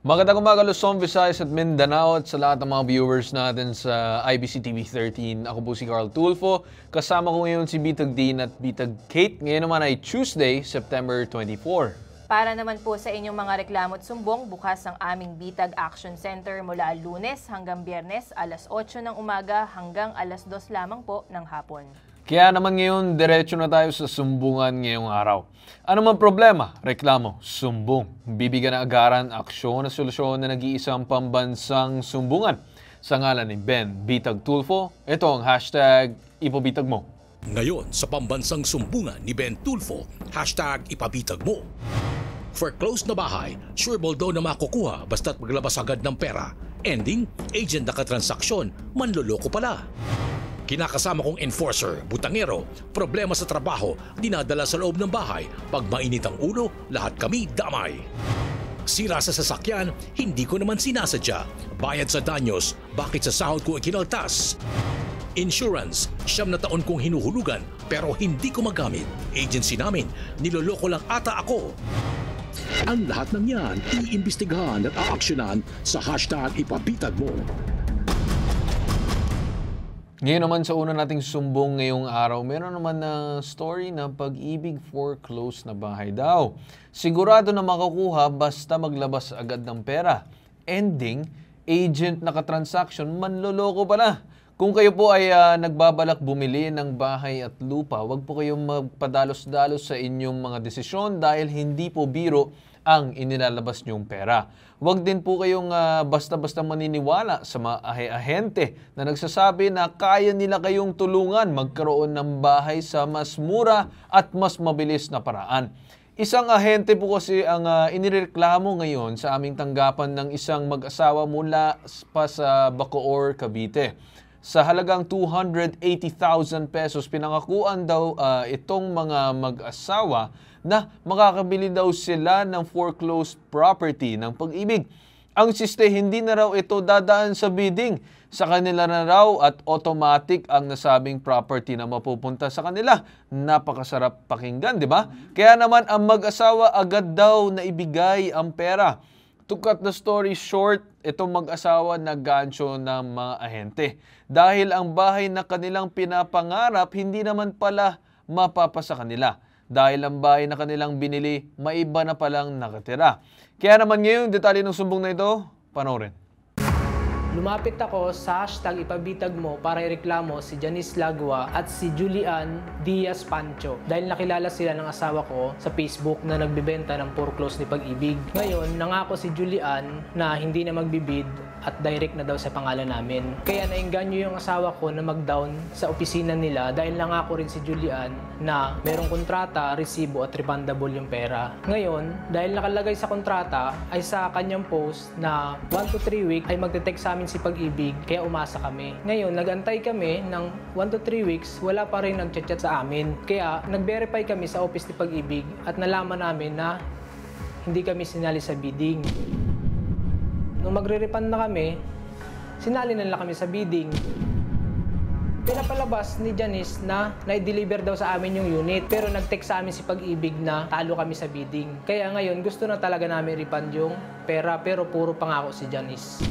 Magandang umaga Luzon, Visayas at Mindanao at sa lahat ng mga viewers natin sa IBC TV 13. Ako po si Carl Tulfo. Kasama ko ngayon si Bitag Dean at Bitag Kate. Ngayon naman ay Tuesday, September 24. Para naman po sa inyong mga reklamo at sumbong, bukas ang aming Bitag Action Center mula Lunes hanggang Biyernes, alas 8 ng umaga hanggang alas 2 lamang po ng hapon. Kaya naman ngayon, diretso na tayo sa sumbungan ngayong araw. Ano man problema, reklamo, sumbong. Bibigyan ng agaran, aksyon at solusyon na nag-iisang pambansang sumbungan. Sa ngalan ni Ben Bitag Tulfo, ito ang hashtag Ipabitag Mo. Ngayon sa pambansang sumbungan ni Ben Tulfo, hashtag Ipabitag Mo. For close na bahay, sureball daw na makukuha basta't maglabas agad ng pera. Ending, agent na katransaksyon, manloloko pala. Kinakasama kong enforcer, butangero, problema sa trabaho, dinadala sa loob ng bahay. Pag mainit ang ulo, lahat kami damay. Sira sa sasakyan, hindi ko naman sinasadya. Bayad sa danyos, bakit sa sahod ko ikinaltas? Insurance, 9 na taon kong hinuhulugan pero hindi ko magamit. Agency namin, niloloko lang ata ako. Ang lahat ng yan, iimbestigahan at aaksyonan sa hashtag Ipabitag Mo. Ngayon naman sa una nating sumbong ngayong araw, meron naman na story na pag-ibig foreclosed na bahay daw. Sigurado na makakuha basta maglabas agad ng pera. Ending, agent na katransaksyon, manloloko pala. Kung kayo po ay nagbabalak bumili ng bahay at lupa, wag po kayong magpadalos-dalos sa inyong mga desisyon dahil hindi po biro ang inilalabas niyong pera. Huwag din po kayong basta-basta maniniwala sa mga ahente na nagsasabi na kaya nila kayong tulungan magkaroon ng bahay sa mas mura at mas mabilis na paraan. Isang ahente po kasi ang inireklamo ngayon sa aming tanggapan ng isang mag-asawa mula pa sa Bacoor, Cavite. Sa halagang 280,000 pesos, pinangakuan daw itong mga mag-asawa na makakabili daw sila ng foreclosed property ng Pag-ibig. Ang siste, hindi na raw ito dadaan sa bidding. Sa kanila na raw at automatic ang nasabing property na mapupunta sa kanila. Napakasarap pakinggan, di ba? Kaya naman ang mag-asawa agad daw na ibigay ang pera. To cut the story short, itong mag-asawa naggancho ng mga ahente. Dahil ang bahay na kanilang pinapangarap, hindi naman pala mapapasa kanila. Dahil ang bahay na kanilang binili, maiba na palang nakatira. Kaya naman ngayon, detalye ng sumbong na ito, panoorin. Lumapit ako sa hashtag Ipabitag Mo para ireklamo si Janice Lagua at si Julian Diaz Pancho dahil nakilala sila ng asawa ko sa Facebook na nagbibenta ng foreclosed ni Pag-ibig. Ngayon, nangako si Julian na hindi na magbibid at direct na daw sa pangalan namin. Kaya naengganyo yung asawa ko na mag-down sa opisina nila dahil nangako rin si Julian na merong kontrata, resibo at refundable yung pera. Ngayon, dahil nakalagay sa kontrata ay sa kanyang post na 1 to 3 weeks ay magte-text sa amin si Pag-ibig, kaya umasa kami. Ngayon, nag-antay kami ng 1 to 3 weeks, wala pa rin nag-chat sa amin. Kaya nag-verify kami sa office ni Pag-ibig at nalaman namin na hindi kami sinali sa bidding. Nung magre-refund na kami, sinali na lang kami sa bidding. Pinapalabas ni Janice na na-deliver daw sa amin yung unit pero nag-text sa amin si Pag-ibig na talo kami sa bidding. Kaya ngayon gusto na talaga namin refund yung pera pero puro pangako si Janice.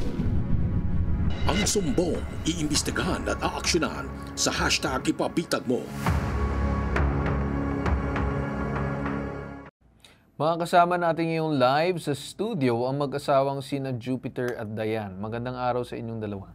Ang sumbong, iimbestigahan at aaksyonan sa hashtag Ipabitag Mo. Mga kasama natin ngayong live sa studio ang mag-asawang sina Jupiter at Diane. Magandang araw sa inyong dalawa.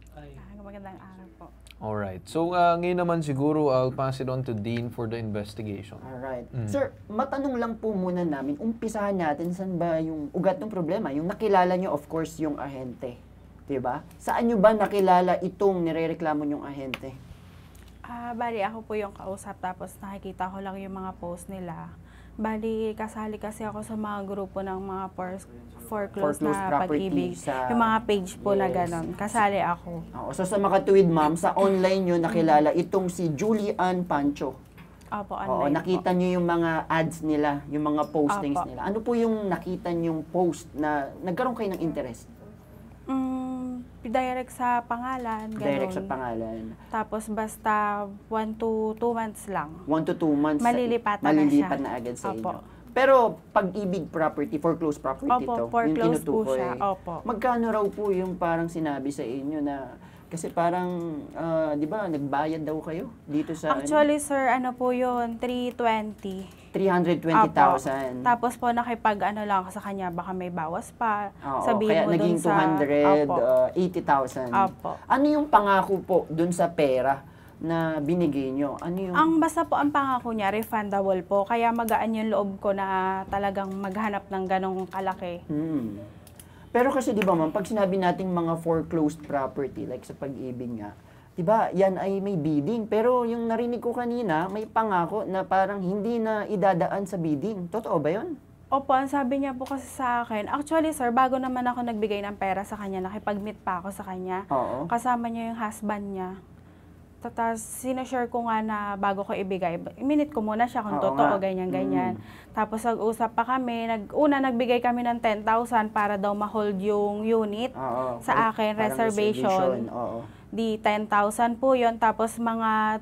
Magandang araw po. Alright. So ngayon naman siguro I'll pass it on to Dean for the investigation. Alright. Sir, matanong lang po muna namin, umpisahan natin saan ba yung ugat ng problema? Yung nakilala nyo, of course, yung ahente. Diba? Saan nyo ba nakilala itong nirereklamo nyong ahente? Bali, ako po yung kausap tapos nakikita ko lang yung mga post nila. Bali, kasali kasi ako sa mga grupo ng mga foreclosed na Pag-ibig. Yung mga page po na gano'n. Kasali ako. So sa makatuwid ma'am, sa online nyo nakilala itong si Julian Pancho. Opo, Oo, online nakita po. nyo yung mga ads nila, yung mga postings Opo. nila. Ano po yung nakita nyong post na nagkaroon kayo ng interest? Direct sa pangalan, gano'n. Direct sa pangalan. Tapos basta 1 to 2 months lang. 1 to 2 months. Malilipat na malilipat siya. na agad sa Opo. inyo. Pero pag-ibig property, foreclosed property Opo, to, yung foreclosed po tinutukoy. siya. Opo. Magkano raw po yung parang sinabi sa inyo na, kasi parang, di ba, nagbayad daw kayo dito sa, Actually, sir, ano po yun, 320. 320,000. Tapos po lang ako sa kanya, baka may bawas pa. Oo, Sabihin kaya mo naging dun sa... Opo. 280,000. Opo. Ano yung pangako po dun sa pera na binigay nyo? Ano yung... Basta po ang pangako niya, refundable po. Kaya magaan yung loob ko na talagang maghanap ng ganong kalaki. Pero kasi di ba ma'am, pag sinabi nating mga foreclosed property, like sa pag-ibig nga, di ba, yan ay may bidding. Pero yung narinig ko kanina, may pangako na parang hindi na idadaan sa bidding. Totoo ba yun? Opo, ang sabi niya po kasi sa akin, actually sir, bago naman ako nagbigay ng pera sa kanya, nakipag-meet pa ako sa kanya. Oo. Kasama niya yung husband niya. Tapos, sinashare ko nga na bago ko ibigay, minute ko muna siya kung Oo totoo, nga. ganyan-ganyan. Tapos, nag-usap pa kami, nagbigay kami ng 10,000 para daw ma-hold yung unit Oo. sa akin, Parang reservation. Oo. Di 10,000 po yon. Tapos, mga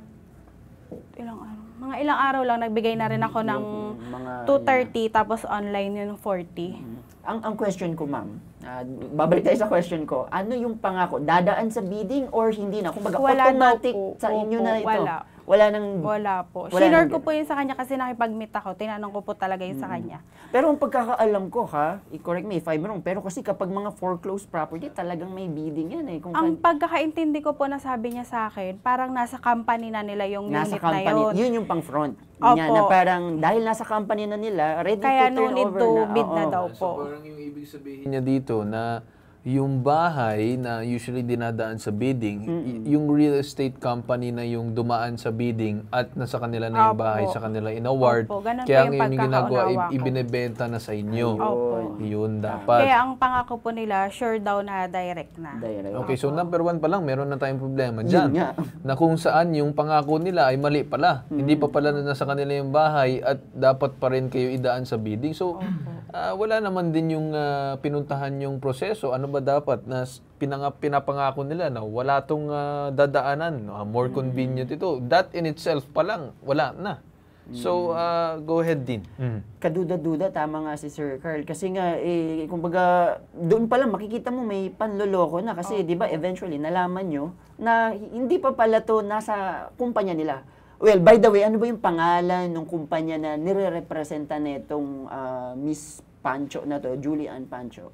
ilang araw lang, nagbigay na rin ako ng Mga, 230, tapos online yun 40. Ang question ko, ma'am, babalik tayo sa question ko, ano yung pangako? Dadaan sa bidding or hindi na? Kung baga, Wala automatic daw po. sa inyo Opo, na ito? wala. Wala po. Wala Shinare nang- ko po yun sa kanya kasi nakipag-meet ako. Tinanong ko po talaga yun sa kanya. Pero ang pagkakaalam ko, i-correct me if I'm wrong, pero kasi kapag mga foreclosed property, talagang may bidding yan eh. Kung Ang pagkakaintindi ko po na sabi niya sa akin, parang nasa company na nila yung nasa unit na company, yun. yun yung pang front. Opo. Niya, na parang dahil nasa company na nila, ready Kaya to no turn need over to na. bid na Oo. daw So po. parang yung ibig sabihin niya dito na yung bahay na usually dinadaan sa bidding, yung real estate company na yung dumaan sa bidding at nasa kanila na yung Opo. bahay sa kanila in-award, Opo, ganun kaya po yung ngayon yung ginagawa, pagkakaunawa ko. ibinebenta na sa inyo. Opo. Yun dapat. Kaya ang pangako po nila, sure daw na direct na. Direct. Okay, so number 1 pa lang, meron na tayong problema Yun dyan. nga. Na kung saan yung pangako nila ay mali pala. Hindi pa pala na nasa kanila yung bahay at dapat pa rin kayo idaan sa bidding. So, wala naman din yung pinuntahan yung proseso. Ano ba dapat na pinapangako nila na wala tong dadaanan, more convenient ito. That in itself pa lang, wala na. So, go ahead din. Kaduda-duda, tama nga si Sir Carl. Kasi nga, kumbaga, doon pa lang makikita mo may panloloko na. Kasi, di ba, eventually, nalaman nyo na hindi pa pala to nasa kumpanya nila. Well, by the way, ano ba yung pangalan ng kumpanya na nire-representa netong Miss Pancho na to, Julian Pancho?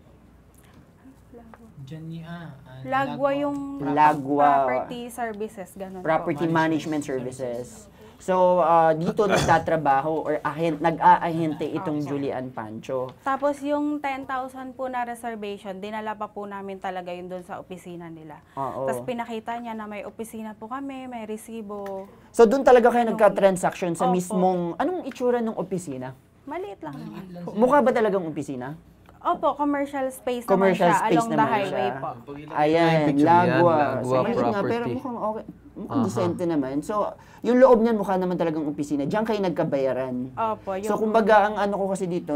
Lagwa yung Lagwa. property services, ganun Property po. Management Services. So, dito nagtatrabaho or nag-aahente itong Julian Pancho. Tapos yung 10,000 po na reservation, dinala pa po namin talaga yun doon sa opisina nila. Oo. Tapos pinakita niya na may opisina po kami, may resibo. So, doon talaga kayo nagka-transaction sa Opo. mismong, anong itsura ng opisina? Maliit lang naman po. Mukha ba talagang opisina? Opo, commercial space Commercial naman siya space along the naman highway siya. po. Ayan, picture yan, Lagwa. Lagwa So, maliit nga, property. pero mukhang okay. Mukhang decente naman. So, yung loob niyan mukha naman talagang opisina. Diyan kayo nagkabayaran. Opo, yung... So, kumbaga, ang ano ko kasi dito,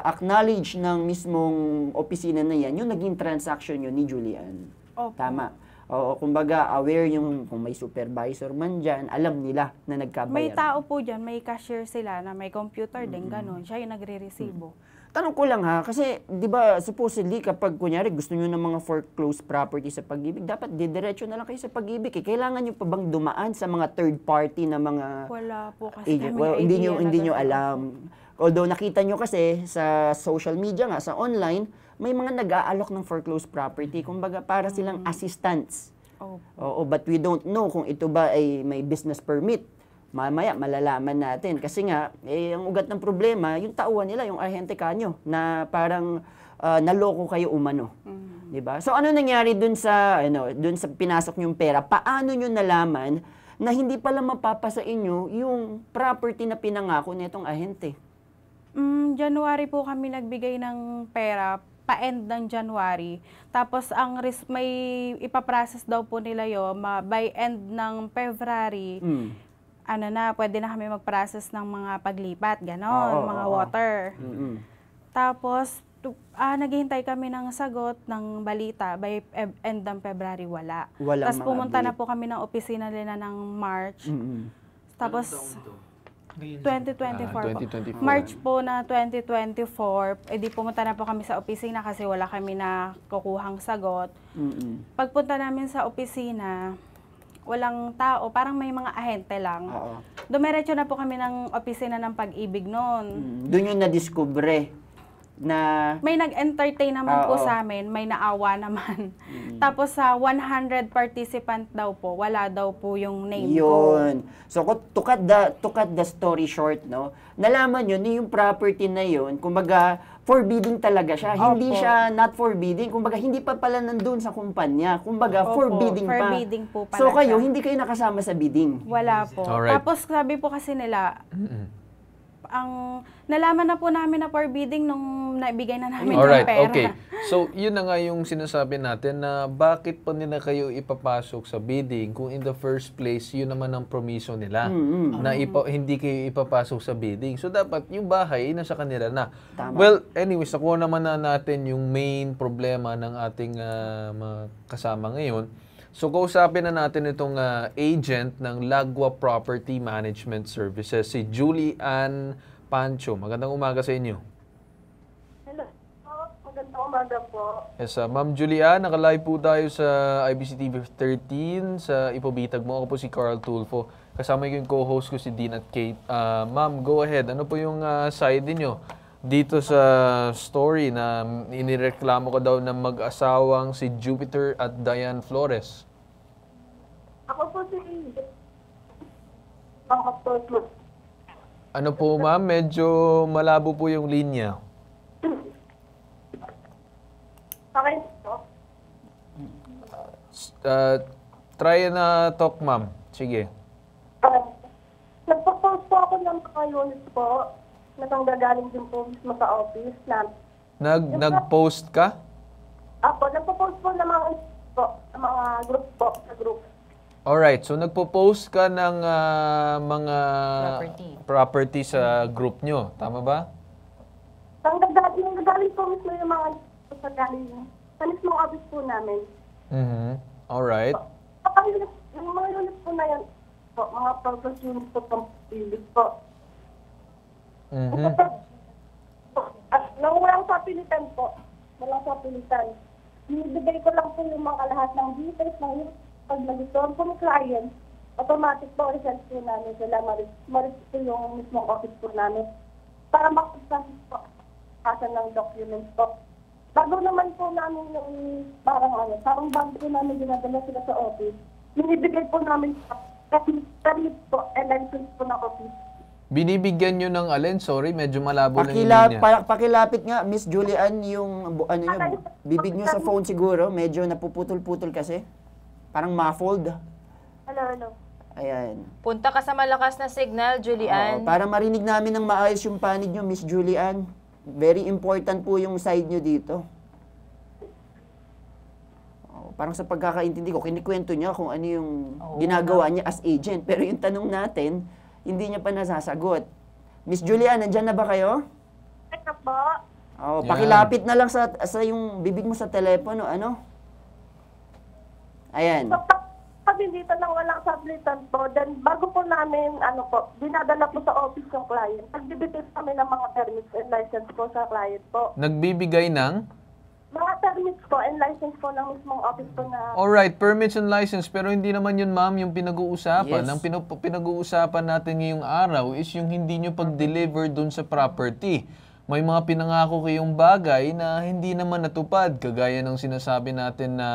acknowledge ng mismong opisina na yan, yung naging transaction yun ni Julian. Opo. Tama. Oo, kumbaga, aware yung, kung may supervisor man dyan, alam nila na nagkabayaran. May tao po dyan, may cashier sila na may computer din, ganun. Siya yung nagre-resibo. Tanong ko lang ha, kasi di ba supposedly kapag kunyari gusto nyo ng mga foreclosed property sa pag-ibig, dapat didiretso na lang kayo sa pag-ibig. Kailangan nyo pa bang dumaan sa mga third party na mga Wala po kasi agent? kami Well, idea hindi na nyo ganun. alam. Although nakita nyo kasi sa social media nga, sa online, may mga nag-aalok ng foreclosed property. Kumbaga para silang assistants. Opo. Oo, but we don't know kung ito ba ay may business permit. Mamaya, malalaman natin. Kasi nga, ang ugat ng problema, yung tauhan nila, yung ahente kanyo, na parang naloko kayo umano. Diba? So, ano nangyari dun sa pinasok nyong pera? Paano nyo nalaman na hindi pala mapapasa inyo yung property na pinangako nitong ahente? January po kami nagbigay ng pera, pa-end ng January. Tapos may ipaprocess daw po nila yun, by end ng February, pwede na kami mag-process ng mga paglipat, gano'n, mga water. Tapos, naghihintay kami ng sagot ng balita, by end ng February, wala. Walang Tapos mga pumunta na update. po kami ng opisina nila ng March. Tapos, 2024 po. 2024. March po na 2024, edi pumunta na po kami sa opisina kasi wala kami na kukuhang sagot. Pagpunta namin sa opisina, walang tao, parang may mga ahente lang. Oo. Dumiretso na po kami ng opisina ng Pag-ibig noon. Doon yung nadiskubre na May nag-entertain naman po Oo. sa amin, may naawa naman. Tapos sa 100 participant daw po, wala daw po yung name ko. yun. So, to cut the story short, no? Nalaman yun, yung property na yun, kumbaga, forbidding talaga siya. Hindi Opo. siya not forbidding. Kumbaga, hindi pa pala nandun sa kumpanya. Kumbaga, Opo, forbidding pa. forbidding po pala So, kayo, siya. hindi kayo nakasama sa bidding. Wala po. Alright. Tapos sabi po kasi nila, ang nalaman na po namin na forbidding nung naibigay na namin Alright, yung pera. okay. So, yun na nga yung sinasabi natin na bakit pa nila kayo ipapasok sa bidding kung in the first place, yun naman ang promiso nila na hindi kayo ipapasok sa bidding. So, dapat yung bahay, nasa kanila na. Tama. Well, anyways, nakuha naman na natin yung main problema ng ating mga kasama ngayon. So, kausapin na natin itong agent ng Lagwa Property Management Services, si Julie Ann Pancho. Magandang umaga sa inyo. Hello. Magandang umaga po. Yes, Ma'am Julia, naka-live po tayo sa IBC TV 13 sa Ipobitag mo. Ako po si Carl Tulfo. Kasama ko yung co-host ko si Dean at Kate. Ma'am, go ahead. Ano po yung side niyo dito sa story na inireklamo ko daw ng mag-asawang si Jupiter at Diane Flores? Ako po si Pang-Apostol. Ano po, ma'am? Medyo malabo po yung linya. Okay po. Try na talk, ma'am. Sige. Nagpo-post po ako ng mga units po na nanggagaling din po mismo sa office na Nag-post ka? ako, nagpo-post po ng mga group po, sa group. Alright, so nagpo-post ka ng mga property sa group nyo. Tama ba? Nanggagaling po mismo yung mga sa galing sa mismong office po namin. Alright. Yung mga units po na yan, po, mga purpose units po pang pilig po. At nang walang sapilitan po, walang sapilitan, binibigay ko lang po yung mga lahat ng details ng yung pag nagustuhan po ng client, automatic po result po namin sila, maris po yung mismong office po namin para makapagsasis po kasa ng documents po. Bago naman po namin yung parang bago po namin dinadala sila sa office, binibigay po namin permit po and license po ng office. Binibigyan nyo ng alin? Sorry, medyo malabo lang yung linya. Pakilapit nga, Miss Julian, yung bibig nyo sa phone siguro. Medyo napuputol-putol kasi. Parang muffled. Hello. Ayan. Punta ka sa malakas na signal, Julian. Para marinig namin ng maayos yung panig nyo, Miss Julian. Very important po yung side nyo dito. Parang sa pagkakaintindi ko, kinikwento niya kung ano yung ginagawa niya as agent. Pero yung tanong natin, hindi niya pa nasasagot. Miss Julian, nandyan na ba kayo? Ito po. Oh, Yan. pakilapit na lang sa yung bibig mo sa telepono, ano? Ayan. So, pag dito nang walang sablitan po, then bago po namin, dinadala po sa office yung client. Nagbibigay kami ng mga permits and license po sa client po. Nagbibigay ng? Mga permits po and license po ng mismong office po na... Alright, permits and license. Pero hindi naman yun, ma'am, yung pinag-uusapan. Yes. Ang pinag-uusapan natin ngayong araw is yung hindi nyo pag-deliver dun sa property. May mga pinangako kayong bagay na hindi naman natupad. Kagaya ng sinasabi natin na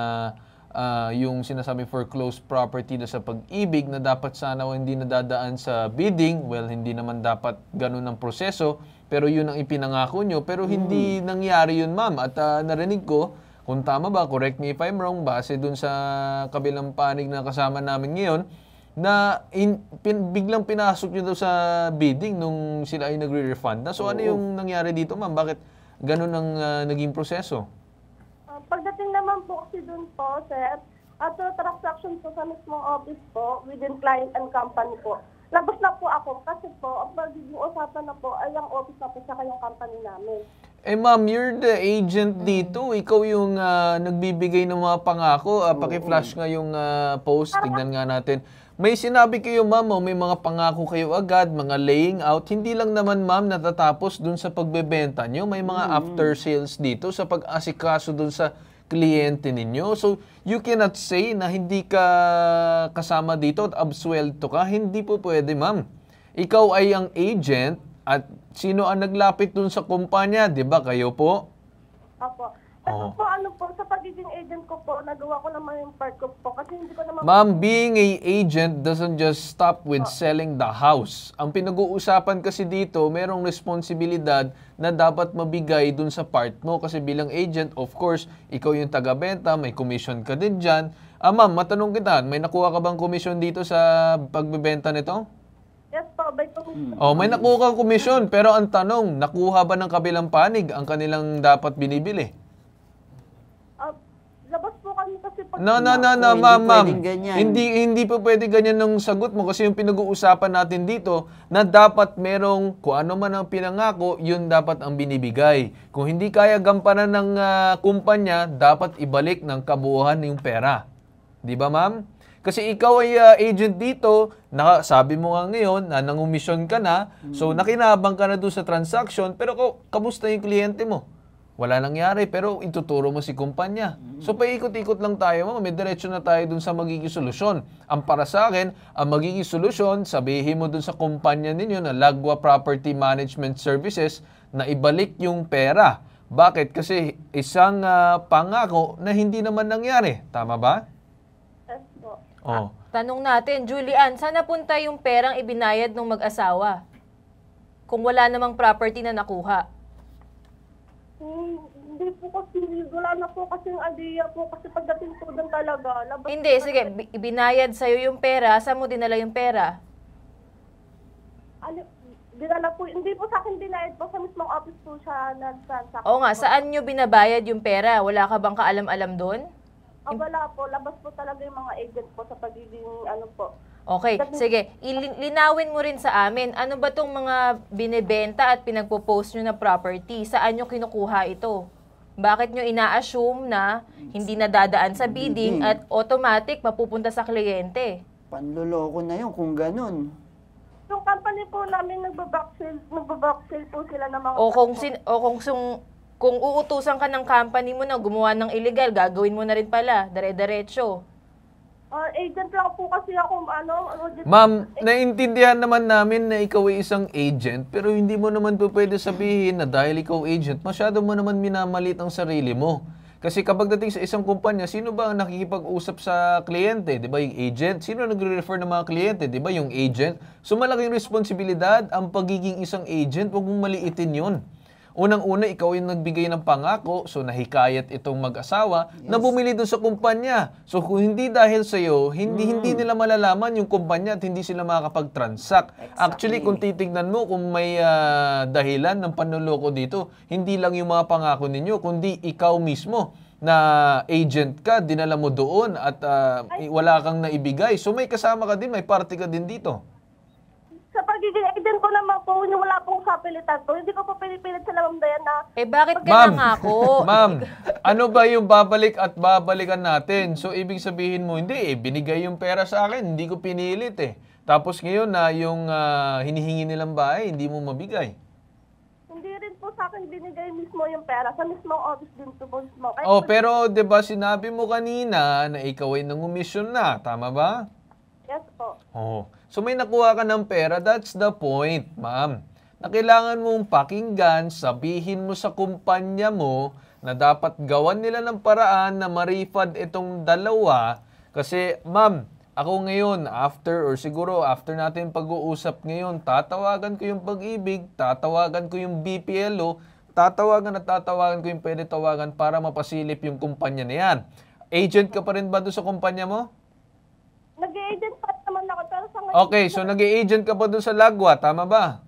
yung sinasabi foreclosed property na sa pag-ibig na dapat sana hindi nadadaan sa bidding. Well, hindi naman dapat ganun ang proseso. Pero yun ang ipinangako nyo. Pero hindi nangyari yun, ma'am. At narinig ko, kung tama ba, correct me if I'm wrong, base dun sa kabilang panig na kasama namin ngayon, na biglang pinasok nyo daw sa bidding nung sila ay nagre-refund na. So ano yung nangyari dito, ma'am? Bakit ganun ang naging proseso? Pagdating naman po kasi dun po, sir, at transaction po sa mismong office po, within client and company po. Labas na po ako kasi po, ang magiging usapan na po ay ang office na po sa kayong company namin. Eh ma'am, you're the agent dito. Ikaw yung nagbibigay ng mga pangako. Paki-flash nga yung post. Tignan nga natin. May sinabi kayo, ma'am, o may mga pangako kayo agad, mga laying out. Hindi lang naman, ma'am, natatapos dun sa pagbebenta nyo. May mga after sales dito sa pag-asikaso dun sa kliyente ninyo. So, you cannot say na hindi ka kasama dito at absuelto ka. Hindi po pwede, ma'am. Ikaw ay ang agent at sino ang naglapit dun sa kumpanya? Di ba kayo po? Opo. Oo. Kasi po, ano po, sa pagiging agent ko po, nagawa ko naman yung part ko po. Kasi hindi ko naman... Ma'am, being a agent doesn't just stop with selling the house. Ang pinag-uusapan kasi dito, merong responsibilidad na dapat mabigay dun sa part mo. Kasi bilang agent, of course, ikaw yung taga-benta, may commission ka din dyan. Ma'am, matanong kita, may nakuha ka bang commission dito sa pagbebenta nito? Yes po, by commission. Oh, may nakuha kang commission, pero ang tanong, nakuha ba ng kabilang panig ang kanilang dapat binibili? Labas po kami kasi pag... No, Hindi ma'am. pwedeng ganyan. Hindi po pwede ganyan ng sagot mo kasi yung pinag-uusapan natin dito na dapat merong kung ano man ang pinangako, yun dapat ang binibigay. Kung hindi kaya gampanan ng kumpanya, dapat ibalik ng kabuuan yung pera. Di ba, ma'am? Kasi ikaw ay agent dito, sabi mo nga ngayon na nangumisyon ka na, so nakinabang ka na doon sa transaction, pero kamusta yung kliyente mo? Wala nangyari, pero ituturo mo si kumpanya. So, paikot-ikot lang tayo, may diretso na tayo dun sa magiging solusyon. Ang para sa akin, ang magiging solusyon, sabihin mo dun sa kumpanya ninyo na Lagwa Property Management Services na ibalik yung pera. Bakit? Kasi isang pangako na hindi naman nangyari. Tama ba? Yes po. Oh. Tanong natin, Julian, saan napunta yung perang ibinayad ng mag-asawa? Kung wala namang property na nakuha. Hindi po kasi, wala na po kasi yung idea po kasi pagdating po doon talaga. Labas Hindi, sige, ibinayad sa'yo yung pera, saan mo dinala yung pera? Dinala po, hindi po sa akin dinayad po, sa mismong office po siya nag-transact. Oo nga, saan nyo binabayad yung pera? Wala ka bang kaalam-alam doon? Wala po, labas po talaga yung mga agent po sa pagiging ano po. Okay, sige. Linawin mo rin sa amin, ano ba tong mga binibenta at pinagpo-post nyo na property? Saan nyo kinukuha ito? Bakit nyo ina-assume na hindi nadadaan sa bidding at automatic mapupunta sa kliyente? Panloloko na yun kung ganun. Yung company po namin nagbabacksell po sila ng mga... Kung uutusan ka ng company mo na gumawa ng illegal, gagawin mo na rin pala, dire-diretso. Agent lang po kasi ako, Ma'am, naiintindihan naman namin na ikaw ay isang agent, pero hindi mo naman po pwede sabihin na dahil ikaw agent, masyado mo naman minamalit ang sarili mo. Kasi kapag dating sa isang kumpanya, sino ba ang nakikipag-usap sa kliyente? Di ba yung agent? Sino nagre-refer ng mga kliyente? Di ba yung agent? So malaking responsibilidad ang pagiging isang agent, huwag mong maliitin yun. Unang-una, ikaw yung nagbigay ng pangako, so nahikayat itong mag-asawa na bumili doon sa kumpanya. So kung hindi dahil sa'yo, hindi nila malalaman yung kumpanya at hindi sila makakapag-transact. Actually, kung titignan mo, kung may dahilan ng panloloko dito, hindi lang yung mga pangako ninyo, kundi ikaw mismo na agent ka, dinala mo doon at wala kang naibigay. So may kasama ka din, may party ka din dito. Sa pagiging agent ko naman po, yung wala pong kapilitan ko, hindi ko po pinipilit sa Ma'am Diana. Bakit kinangako? Ma'am, ano ba yung babalik at babalikan natin? So, ibig sabihin mo, hindi binigay yung pera sa akin, hindi ko pinilit Tapos ngayon na yung hinihingi nilang bahay, hindi mo mabigay. Hindi rin po sa akin binigay mismo yung pera, sa mismong office din po mismo. Pero 'di ba sinabi mo kanina na ikaw ay nangumisyon na, tama ba? Yes po. So may nakuha ka ng pera, that's the point, ma'am. Na kailangan mong pakinggan, sabihin mo sa kumpanya mo na dapat gawan nila ng paraan na ma-refund itong dalawa. Kasi, ma'am, ako ngayon, after natin pag-uusap ngayon, tatawagan ko yung Pag-ibig, tatawagan ko yung BPLO, tatawagan ko yung pwede tawagan para mapasilip yung kumpanya na yan. Agent ka pa rin ba doon sa kumpanya mo? Nag-agent pa naman ako, pero sa ngayon... Okay, so nag-agent ka pa doon sa Lagwa, tama ba?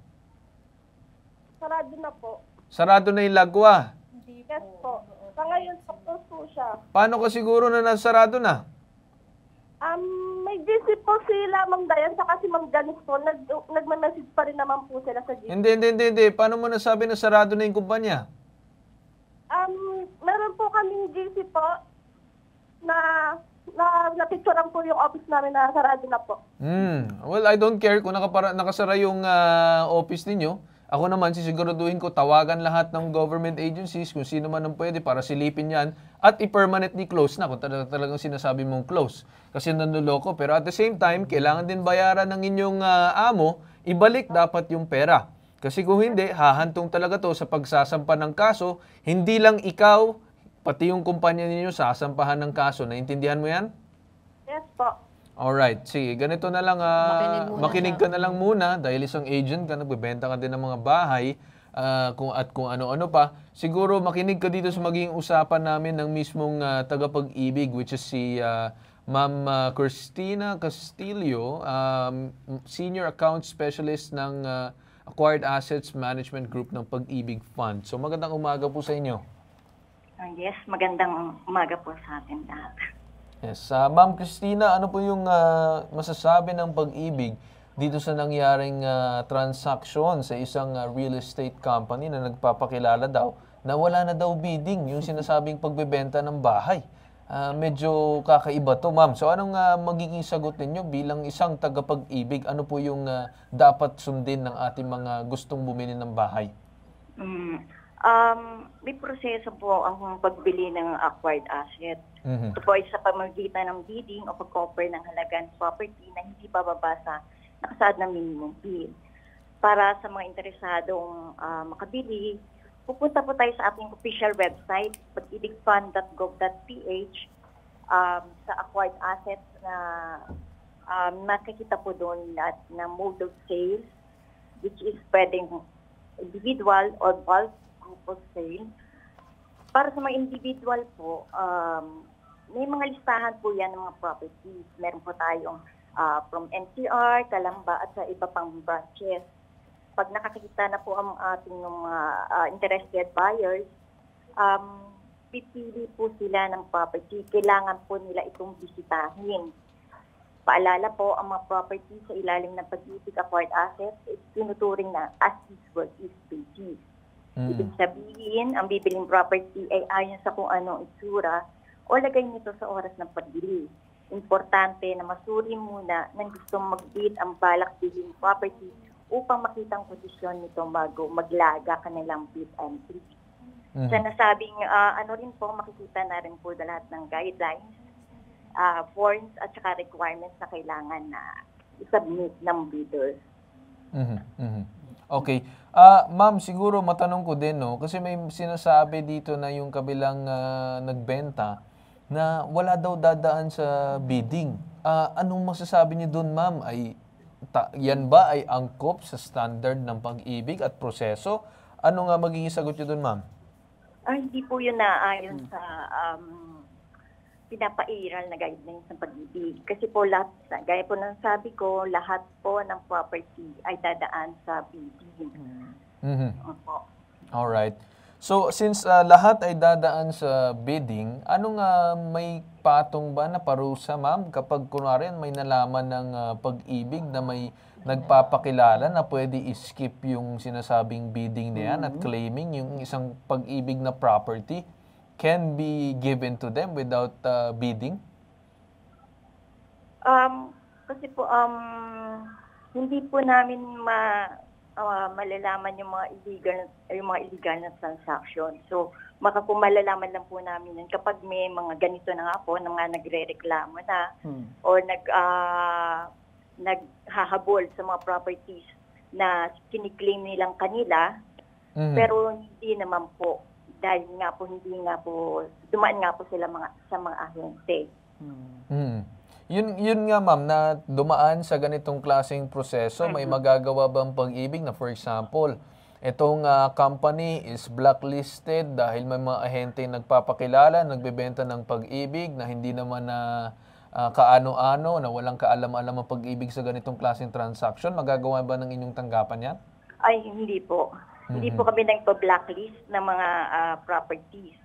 Sarado na po. Sarado na yung Lagwa. Yes po. Sa ngayon, close po siya. Paano ka siguro na nasarado na? May GC po sila, Ma'am Dayan, saka si Ma'am Janice po. Nagma-message pa rin naman po sila sa GC. Hindi. Paano mo nasabi na sarado na yung kumpanya? Meron po kaming GC po na napicturean po yung office namin na sarado na po. Well, I don't care kung nakasara yung office ninyo. Ako naman, sisiguraduhin ko, tawagan lahat ng government agencies kung sino man ang pwede para silipin yan at i-permanently close na kung talagang sinasabi mong close. Kasi nanloloko. Pero at the same time, kailangan din bayaran ng inyong amo, ibalik dapat yung pera. Kasi kung hindi, hahantong talaga to sa pagsasampa ng kaso. Hindi lang ikaw, pati yung kumpanya ninyo sasampahan ng kaso. Naintindihan mo yan? Yes po. Alright, sige, ganito na lang, makinig ka na lang muna dahil isang agent ka, nagbebenta ka din ng mga bahay kung ano-ano pa. Siguro makinig ka dito sa magiging usapan namin ng mismong tagapag-ibig, which is si Ma'am Christina Castillo, Senior Account Specialist ng Acquired Assets Management Group ng Pag-ibig Fund. So magandang umaga po sa inyo. Yes, magandang umaga po sa atin lahat. Yes. Ma'am Christina, ano po yung masasabi ng Pag-ibig dito sa nangyaring transaction sa isang real estate company na nagpapakilala daw na wala na daw bidding, yung sinasabing pagbebenta ng bahay? Medyo kakaiba to, ma'am. So anong magiging sagot ninyo bilang isang tagapag-ibig? Ano po yung dapat sundin ng ating mga gustong bumili ng bahay? May proseso po ang pagbili ng acquired asset. Mhm. Ito po ay sa pamamagitan ng bidding o pag-offer ng halaga ng property na hindi bababa sa nakasaad na minimum bid. Para sa mga interesadong makabili, pupunta po tayo sa ating official website, pagibigfund.gov.ph, sa acquired assets na makikita po doon na mode of sales, which is pwedeng individual or bulk group of sale. Para sa mga individual po, may mga listahan po yan ng mga properties. Meron po tayong from NCR, Calamba at sa iba pang branches. Pag nakakita na po ang ating mga interested buyers, pipili po sila ng property. Kailangan po nila itong bisitahin. Paalala po, ang mga property sa ilalim ng Pag-ibig Acquired Assets is tinuturing na as is worth is basis. Ibig sabihin, ang bibiling property ay ayon sa kung anong itsura o lagay nito sa oras ng pagbili. Importante na masuri muna ng gustong mag-bid ang balak biling property upang makita ang posisyon nito bago maglaga kanilang bid entry. Sa nasabing ano rin po, makikita na rin po lahat ng guidelines, forms at saka requirements na kailangan na i-submit ng bidders. Okay. Ma'am, siguro matanong ko din, no? Kasi may sinasabi dito na yung kabilang nagbenta na wala daw dadaan sa bidding. Anong masasabi niyo doon, ma'am? Yan ba ay angkop sa standard ng Pag-ibig at proseso? Ano nga magiging sagot niyo doon, ma'am? Hindi po yun naayon sa pinapairal na guidelines ng Pag-ibig. Kasi po lahat, gaya po ng sabi ko, lahat po ng property ay dadaan sa bidding. Opo. Alright. So, since lahat ay dadaan sa bidding, anong may patong ba na parusa, ma'am, kapag kunwari may nalaman ng Pag-ibig na may nagpapakilala na pwede i-skip yung sinasabing bidding na yan at claiming yung isang Pag-ibig na property can be given to them without bidding? Kasi po, hindi po namin malalaman yung mga illegal na transaction. So, kung malalaman lang po namin yun kapag may mga ganito na nga po, na mga nagre-reklamo na or naghahabol sa mga properties na kiniklaim nilang kanila, pero hindi naman po. Dahil nga po, dumaan nga po sila sa mga ahente. Yun nga, ma'am, na dumaan sa ganitong klaseng proseso, may magagawa bang Pag-ibig na, for example, itong company is blacklisted dahil may mga ahente nagpapakilala, nagbebenta ng Pag-ibig na hindi naman na kaano-ano, na walang kaalam-alam ang Pag-ibig sa ganitong klaseng transaction. Magagawa ba ng inyong tanggapan yan? Ay, hindi po. Hindi po kami nagpa-blacklist ng mga properties.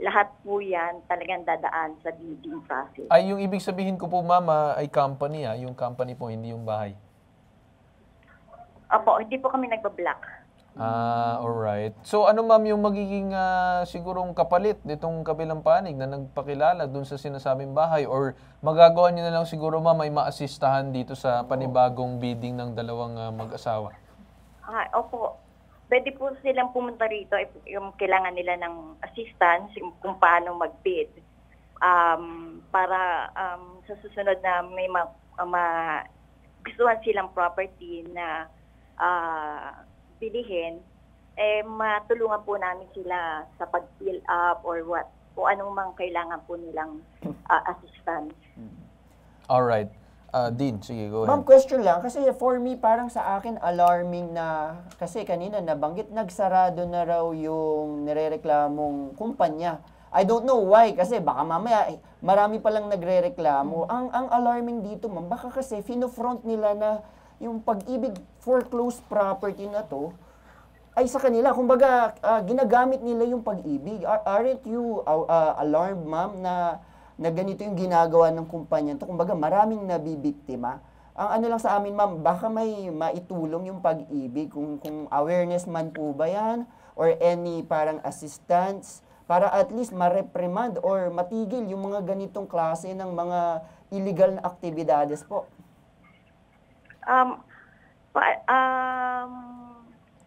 Lahat po yan talagang dadaan sa bidding process. Ay, yung ibig sabihin ko po, ma'am, ay company, yung company po, hindi yung bahay. Opo, hindi po kami nagpa-block. Alright. So ano ma'am yung magiging sigurong kapalit nitong kabilang panig na nagpakilala dun sa sinasabing bahay, or magagawa niyo na lang siguro ma'am ay maasistahan dito sa panibagong bidding ng dalawang mag-asawa? Opo. Pwede po silang pumunta rito if yung kailangan nila ng assistance kung paano mag-bid. Para sa susunod na may gustuhan silang property na bilihin, matulungan po namin sila sa pag-fill up or kung anong mang kailangan po nilang assistance. Alright. Dean, sige, go ahead. Ma'am, question lang. Kasi for me, parang sa akin alarming na, kasi kanina nabanggit, nagsarado na raw yung nirereklamong kumpanya. I don't know why, kasi baka mamaya marami palang nagrereklamo. Ang alarming dito, ma'am, baka kasi finofront nila na yung Pag-ibig foreclosed property na to ay sa kanila. Kumbaga, ginagamit nila yung Pag-ibig. Aren't you alarmed, ma'am, na ganito yung ginagawa ng kumpanya to? Kumbaga, maraming nabibiktima. Ang ano lang sa amin, ma'am, baka may maitulong yung Pag-ibig, kung awareness man po ba yan, or any parang assistance, para at least ma-reprimand or matigil yung mga ganitong klase ng mga illegal na aktibidades po.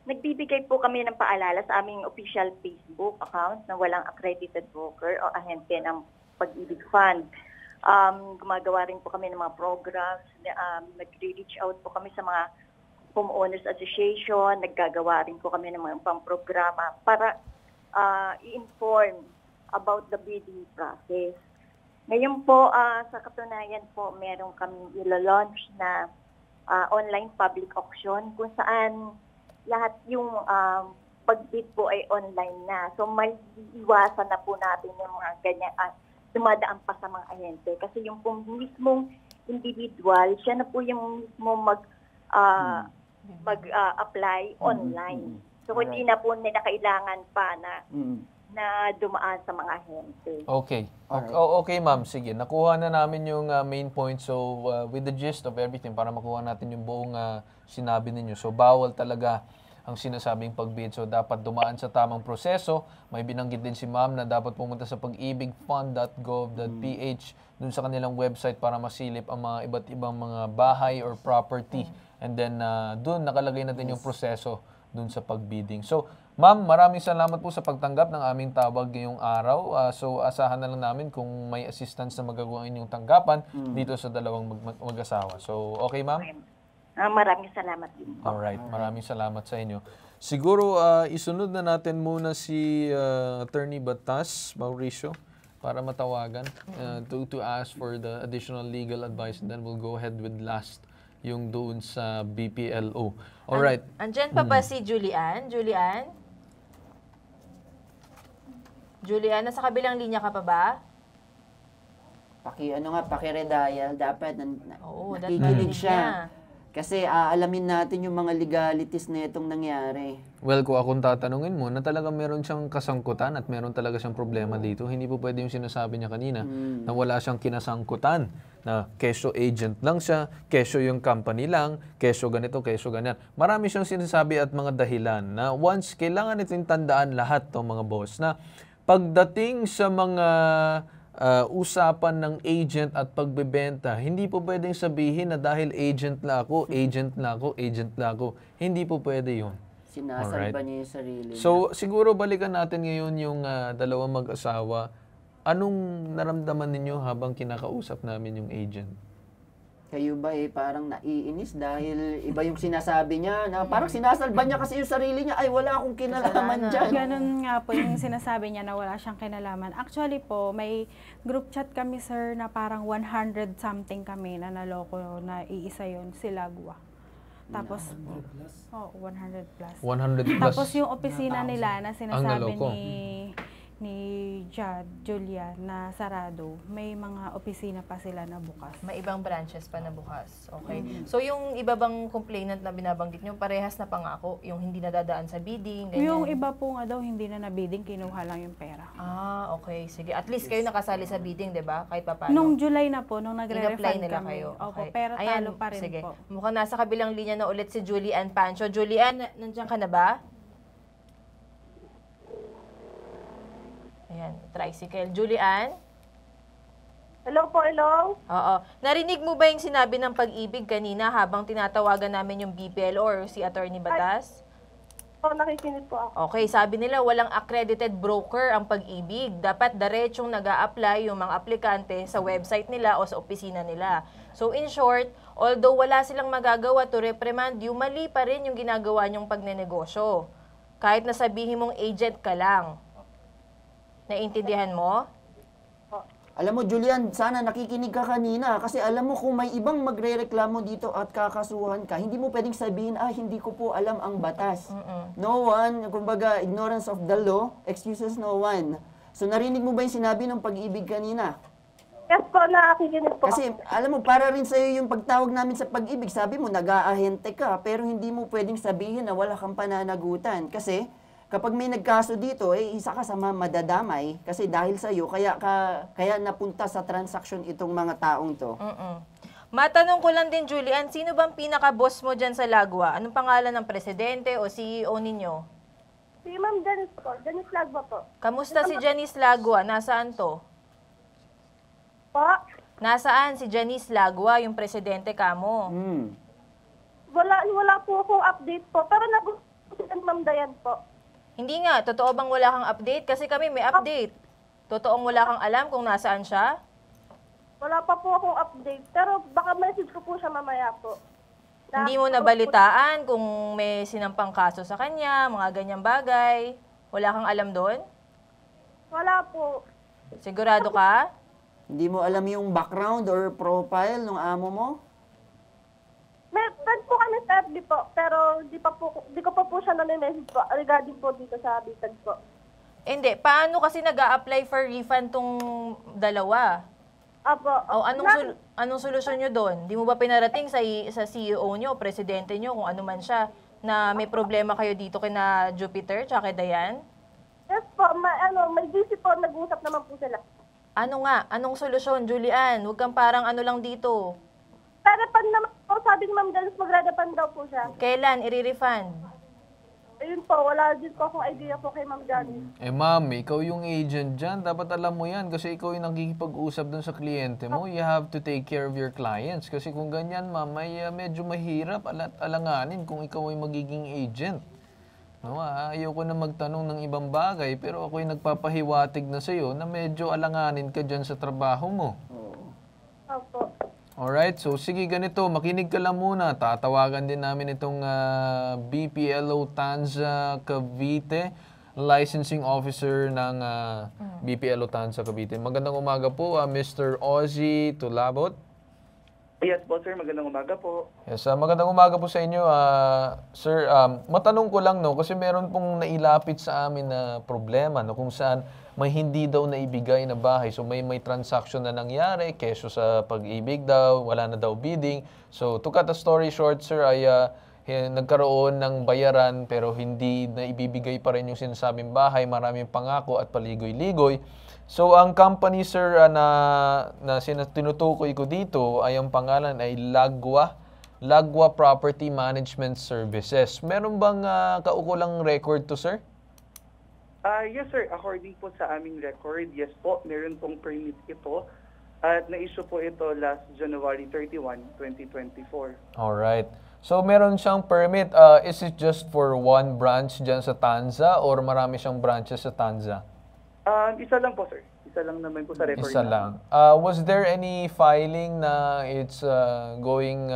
Nagbibigay po kami ng paalala sa aming official Facebook account na walang accredited broker o ahente ng Pag-ibig Fund. Gumagawa rin po kami ng mga programs, nag-reach out po kami sa mga homeowners association, naggagawa rin po kami ng mga pang-programa para i-inform about the bidding process. Ngayon po, sa katunayan po, meron kami ilo-launch na online public auction kung saan lahat yung pag-bid po ay online na. So may iwasan na po natin yung mga ganyan dumadaan pa sa mga ahente. Kasi yung po mismong individual, siya na po yung mismo mag-apply online. So hindi na po nila kailangan pa na dumaan sa mga ahente. Okay. Okay, ma'am. Sige, nakuha na namin yung main point. So, with the gist of everything, para makuha natin yung buong sinabi ninyo. So, bawal talaga ang sinasabing pag-bid. So, dapat dumaan sa tamang proseso. May binanggit din si ma'am na dapat pumunta sa pag-ibigfund.gov.ph dun sa kanilang website para masilip ang mga iba't ibang mga bahay or property. And then, dun nakalagay natin yung proseso dun sa pag-bidding. So, ma'am, maraming salamat po sa pagtanggap ng aming tawag ngayong araw. So, asahan na lang namin kung may assistance na magagawa inyong tanggapan dito sa dalawang mag-asawa. So, okay, ma'am? Maraming salamat din po. Alright, maraming salamat sa inyo. Siguro, isunod na natin muna si Attorney Batas, Mauricio, para matawagan to ask for the additional legal advice. And then we'll go ahead with last yung doon sa BPLO. Alright. Andyan pa ba si Julian? Julian, nasa kabilang linya ka pa ba? Paki-redial. Dapat Oo, nakikinig siya. Kasi alamin natin yung mga legalities na itong nangyari. Well, kung akong tatanungin mo, na talaga meron siyang kasangkutan at meron talaga siyang problema dito. Hindi po pwede yung sinasabi niya kanina na wala siyang kinasangkutan. Na kesyo agent lang siya, kesyo yung company lang, kesyo ganito, kesyo ganyan. Marami siyang sinasabi at mga dahilan na once kailangan itong tandaan lahat ng mga boss na pagdating sa mga usapan ng agent at pagbebenta, hindi po pwedeng sabihin na dahil agent na ako. Hindi po pwede yun. Sinasalba niya yung sarili niya. So, siguro balikan natin ngayon yung dalawang mag-asawa. Anong naramdaman ninyo habang kinakausap namin yung agent? Kayo ba parang naiinis dahil iba yung sinasabi niya, na parang sinasalba niya kasi yung sarili niya, ay wala akong kinalaman dyan. Ganun nga po yung sinasabi niya na wala siyang kinalaman. Actually po, may group chat kami, sir, na parang 100 something kami na naloko na iisa yun, si Lagwa. Tapos, 100 plus. 100 plus. Tapos yung opisina nila na sinasabi naloko. ni Julia na sarado, may mga opisina pa sila na bukas. May ibang branches pa na bukas. Okay. So, yung iba bang complainant na binabanggit nyo, parehas na pangako, yung hindi nadadaan sa bidding, ganyan? Yung iba po nga daw, hindi na bidding, kinuha lang yung pera. Okay. Sige. At least kayo nakasali sa bidding, di ba? Kahit pa paano. Nung July na po, nung In-apply nagre-refund nila kami. kayo. Opo, Okay. pero Ayan, talo pa rin sige. po. Mukhang nasa kabilang linya na ulit si Julian Pancho. Julian, nandiyan ka na ba? Ayan, tricycle. Julian? Hello po, hello? Oo. Narinig mo ba yung sinabi ng Pag-ibig kanina habang tinatawagan namin yung BPL or si Attorney Batas? Po, nakikinig po ako. Okay, sabi nila walang accredited broker ang Pag-ibig. Dapat diretsong nag-a-apply yung mga aplikante sa website nila o sa opisina nila. So in short, although wala silang magagawa to reprimand you, mali pa rin yung ginagawa nyong pagnenegosyo. Kahit na sabihin mong agent ka lang. Naiintindihan mo? Alam mo, Julian, sana nakikinig ka kanina kasi alam mo kung may ibang magrereklamo dito at kakasuhan ka, hindi mo pwedeng sabihin, hindi ko po alam ang batas. No one, kumbaga, ignorance of the law, excuses no one. So narinig mo ba yung sinabi ng Pag-ibig kanina? Yes po, nakikinig po Kasi ako. alam mo, para rin sa'yo yung pagtawag namin sa Pag-ibig, sabi mo, nag-aahente ka, pero hindi mo pwedeng sabihin na wala kang pananagutan. Kasi kapag may nagkaso dito, isa ka sa madadamay kasi dahil sa iyo kaya napunta sa transaction itong mga taong to. Matanong ko lang din, Julian, sino bang pinaka-boss mo dyan sa Lagwa? Anong pangalan ng presidente o CEO ninyo? Si Ma'am Janice po, Janice Lagwa po. Kamusta si Janice Lagwa? Nasaan to? Po, Nasaan si Janice Lagwa, yung presidente kamo? wala po akong update po, pero nag-usap si Ma'am Dayan po. Hindi nga, totoo bang wala kang update? Kasi kami may update. Totoong wala kang alam kung nasaan siya? Wala pa po akong update, pero baka message ko po siya mamaya po. Hindi mo nabalitaan kung may sinampang kaso sa kanya, mga ganyang bagay? Wala kang alam doon? Wala po. Sigurado ka? Hindi mo alam yung background or profile ng amo mo? May friend po kami sa FB po, pero di ko pa po siya nami-message po regarding po dito sa bitag po. Hindi. Paano kasi nag-a-apply for refund tong dalawa? Apo. O anong solusyon nyo doon? Di mo ba pinarating sa CEO nyo, presidente nyo, kung ano man siya, na may problema kayo dito kina Jupiter tsaka kay Dayan? Yes po, may GC po, nag-usap naman po sila. Ano nga? Anong solusyon, Julian? Huwag kang parang ano lang dito. Pero naman po, sabi ni Ma'am Janice, magre-refund daw po siya. Kailan i-refund? Ayun po, wala din po akong idea po kay Ma'am Janice. Ma'am, ikaw yung agent dyan. Dapat alam mo yan kasi ikaw yung nakikipag-usap dun sa kliyente mo. You have to take care of your clients. Kasi kung ganyan, ma'am, medyo mahirap alanganin kung ikaw ay magiging agent. No, ayoko na magtanong ng ibang bagay pero ako'y nagpapahiwatig na sa'yo na medyo alanganin ka dyan sa trabaho mo. Opo. Alright, so sige ganito, makinig ka lang muna. Tatawagan din namin itong BPLO Tanza Cavite, licensing officer ng BPLO Tanza Cavite. Magandang umaga po, Mr. Ozzy Tulabot. Yes po, sir. Magandang umaga po. Yes, magandang umaga po sa inyo. Sir, matanong ko lang, no, kasi meron pong nailapit sa amin na problema, no, kung saan may hindi daw naibigay na bahay. So may transaction na nangyari, keso sa Pag-ibig daw, wala na daw bidding. So to cut the story short, sir, ay nagkaroon ng bayaran pero hindi na ibibigay pa rin yung sinasabing bahay, maraming pangako at paligoy-ligoy. So ang company, sir, na tinutukoy ko dito ay ang pangalan ay Lagwa Property Management Services. Meron bang kaukulang record to, sir? Yes, sir. According po sa aming record, yes po, meron pong permit ito. At na-issue po ito last January 31, 2024. Alright. So meron siyang permit. Is it just for one branch dyan sa Tanza or marami siyang branches sa Tanza? Isa lang po, sir. Isa lang naman po sa record. Isa lang. Was there any filing na it's going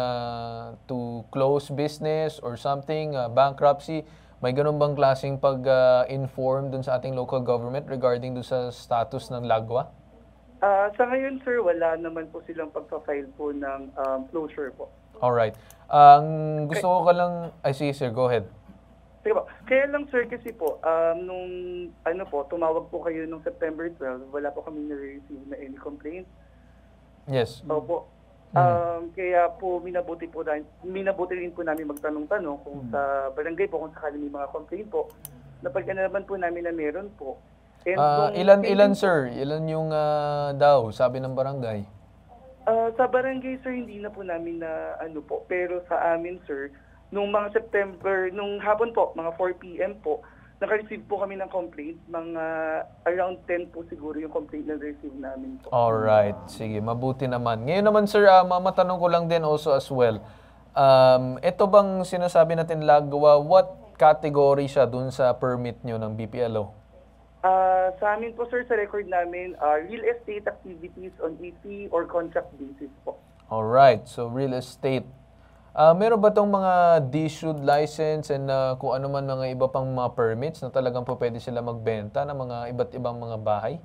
to close business or something, bankruptcy? May ganun bang klaseng pag-inform dun sa ating local government regarding dun sa status ng Lagwa? Sa ngayon, sir, wala naman po silang pagpa-file po ng closure po. Alright. Gusto ko ka lang... sige, sir. Go ahead. Sige po. Kaya lang, sir, kasi po, nung tumawag po kayo nung September 12, wala po kami na-receive na any complaint. Yes. Opo. Kaya po minabuti rin po namin magtanong-tanong kung sa barangay po kung sakali may mga complaint po. Napag-anaman po namin na meron po. Ilan sir? Ilan yung daw, sabi ng barangay? Sa barangay, sir, hindi na po namin na pero sa amin, sir, nung mga September, nung hapon po, mga 4 p.m. po, naka-receive po kami ng complaint. Mga around 10 po siguro yung complaint na receive namin po. Alright, sige, mabuti naman. Ngayon naman sir, matanong ko lang din also as well. Ito bang sinasabi natin Lagwa, what category siya dun sa permit nyo ng BPLO? Sa amin po sir, sa record namin, real estate activities on EP or contract basis po. Alright, so real estate. Meron ba itong mga issued license and kung ano man mga iba pang mga permits na talagang po pwede sila magbenta ng mga iba't ibang mga bahay?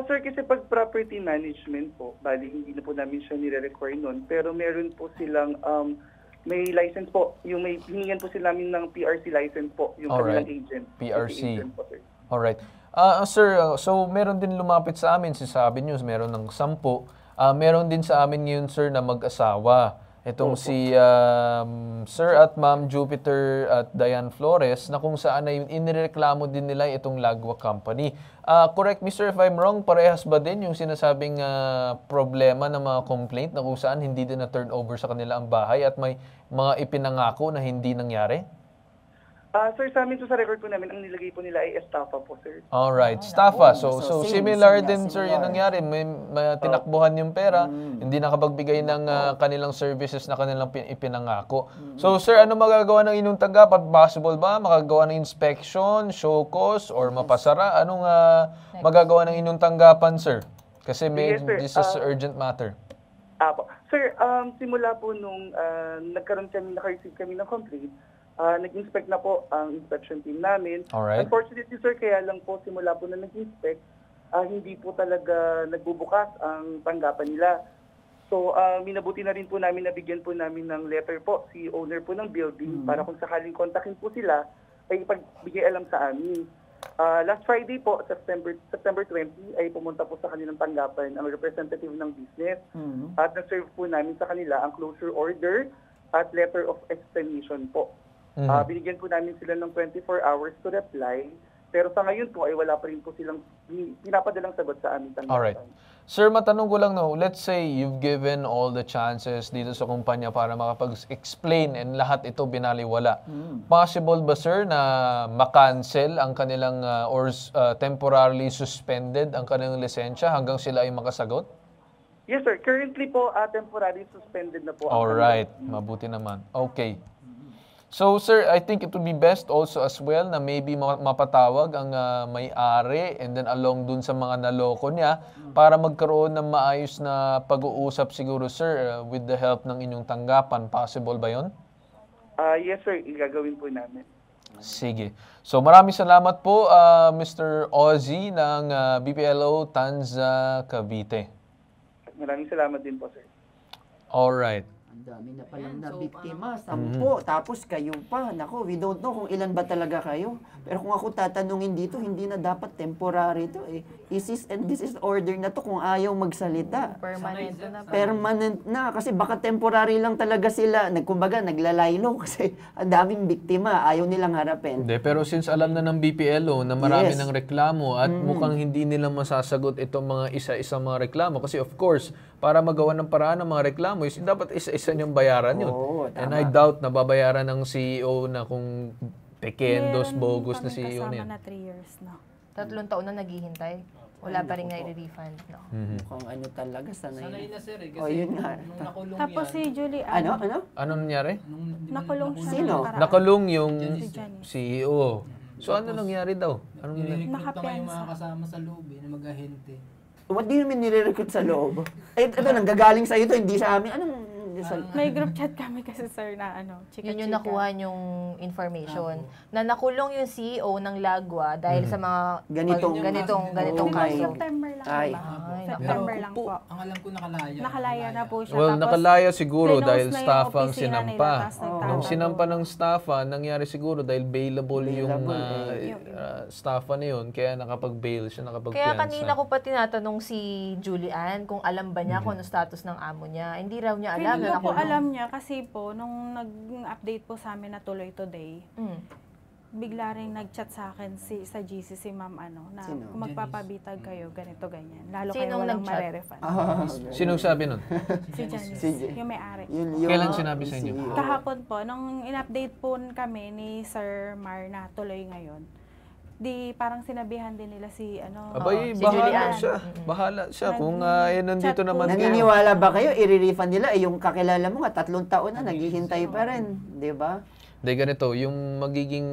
Sir, kasi pag property management po, bali hindi na po namin siya nire-require nun, pero meron po silang may license po, yung may hiningan po sila namin ng PRC license po, yung kanilang agent. PRC. Agent po, sir. Alright. Sir, so meron din lumapit sa amin, sabi niyo, meron ng 10. Meron din sa amin ngayon, sir, na mag-asawa. Itong si Sir at Ma'am Jupiter at Diane Flores na kung saan ay inireklamo din nila itong Lagwa Company. Correct me sir if I'm wrong, parehas ba din yung sinasabing problema ng mga complaint na kung saan hindi din na-turn over sa kanila ang bahay at may mga ipinangako na hindi nangyari? Sir, sa amin sa record po namin, ang nilagay po nila ay estafa po, sir. Alright, estafa. So similar same, din sir yung nangyari. May tinakbuhan yung pera, hindi nakapagbigay ng kanilang services na kanilang ipinangako. So sir, ano magagawa ng inyong tanggapan? Possible ba makagawa ng inspection, show cause, or mapasara? Anong magagawa ng inyong tanggapan, sir? Kasi this is urgent matter. Sir, simula po nung naka-receive kami ng complaint, nag-inspect na po ang inspection team namin. Alright. Unfortunately, sir, kaya lang po simula po na nag-inspect, hindi po talaga nagbubukas ang tanggapan nila. So, minabuti na rin po namin, nabigyan po namin ng letter po si owner po ng building para kung sakaling kontakin po sila, ay ipagbigay alam sa amin. Last Friday po, September 20, ay pumunta po sa kanilang tanggapan ang representative ng business at na-serve po namin sa kanila ang closure order at letter of explanation po. Binigyan po namin sila ng 24 hours to reply. Pero sa ngayon po ay wala pa rin po silang pinapadalang sagot sa aming tanggapan. Alright. Sir, matanong ko lang let's say you've given all the chances dito sa kumpanya para makapag-explain and lahat ito binaliwala. Possible ba sir na makancel ang kanilang or temporarily suspended ang kanilang lisensya hanggang sila ay makasagot? Yes sir, currently po temporarily suspended na po. Alright, mabuti naman. Okay. So sir, I think it would be best also as well na maybe mapatawag ang may-ari and then along dun sa mga naloko niya para magkaroon ng maayos na pag-uusap siguro sir with the help ng inyong tanggapan. Possible ba yon? Yes sir, igagawin po namin. Sige. So maraming salamat po Mr. Ozzy ng BPLO Tanza Cavite. Maraming salamat din po sir. Alright. Ang dami na palang nabiktima, 10. Tapos kayo pa, nako, we don't know kung ilan ba talaga kayo. Pero kung ako tatanungin dito, hindi na dapat temporary to eh. This is order na to kung ayaw magsalita. Permanent na. Permanent na. Kasi baka temporary lang talaga sila. Kumbaga, naglalaylo kasi ang daming biktima. Ayaw nilang harapin. Hindi, pero since alam na ng BPLO na marami ng reklamo at mukhang hindi nila masasagot itong mga isa-isa mga reklamo. Kasi of course, para magawa ng paraan ng mga reklamo, dapat isa-isa niyang bayaran yun. And I doubt na babayaran ng CEO na kung pekendos, bogus na CEO na yun. Kasama na 3 years na. 3 taon na naghihintay. Wala pa rin nai-refund. No? Mukhang ano talaga, sanay na sir eh. Oh, yun nga. Nung nakulong Tapos si Julie, Ano? Ano nangyari? nakulong siya. Sino? nakaraan. Nakulong yung Si Janice. CEO. So ano nangyari daw? Anong Nire-recruit pa kayo Nakapiansa. mga kasama sa loob na mag-ahente. What do you mean nire-recruit sa loob? Ito lang, gagaling sa ito, hindi sa amin. Anong... May group chat kami kasi sir na chika-chika. Yun yung nakuha yung information. Na nakulong yung CEO ng Lagwa dahil sa mga Ganitong kaso. September lang Ay. ba? Ay, September lang po. Ang alam ko nakalaya. Nakalaya na po siya. Well, Tapos, nakalaya siguro close dahil na yung staff ang opisina nila, sinampa. tapos nagtatago. Nung sinampa ng staffa, nangyari siguro dahil bailable yung staffa na yun. Kaya nakapag-bail siya, Kaya kanina nakapag-piansa. ko pa tinatanong si Julian kung alam ba niya kung ano status ng amo niya. Hindi raw niya alam Feeling na ko po nakulong. alam niya kasi po, nung nag-update po sa amin na tuloy today, bigla rin nag-chat sa akin sa GC si ma'am na Sino? kung magpapabitag kayo, ganito, ganyan. Lalo kayo Sinong walang nag-chat? marerefund. Sinong sabi nun? Si Janice, yung may-ari. Kailan sinabi sa inyo? CEO. Kahapon po, nung in-update po kami ni Sir Mar na tuloy ngayon, di parang sinabihan din nila si Abay, si bahala Julian. siya. Bahala siya. Kung nandito Chat naman po. kayo. Naniniwala ba kayo, i-refund nila? Yung kakilala mo nga, 3 taon na, naghihintay pa rin. Di ba? Hindi, ganito, yung magiging,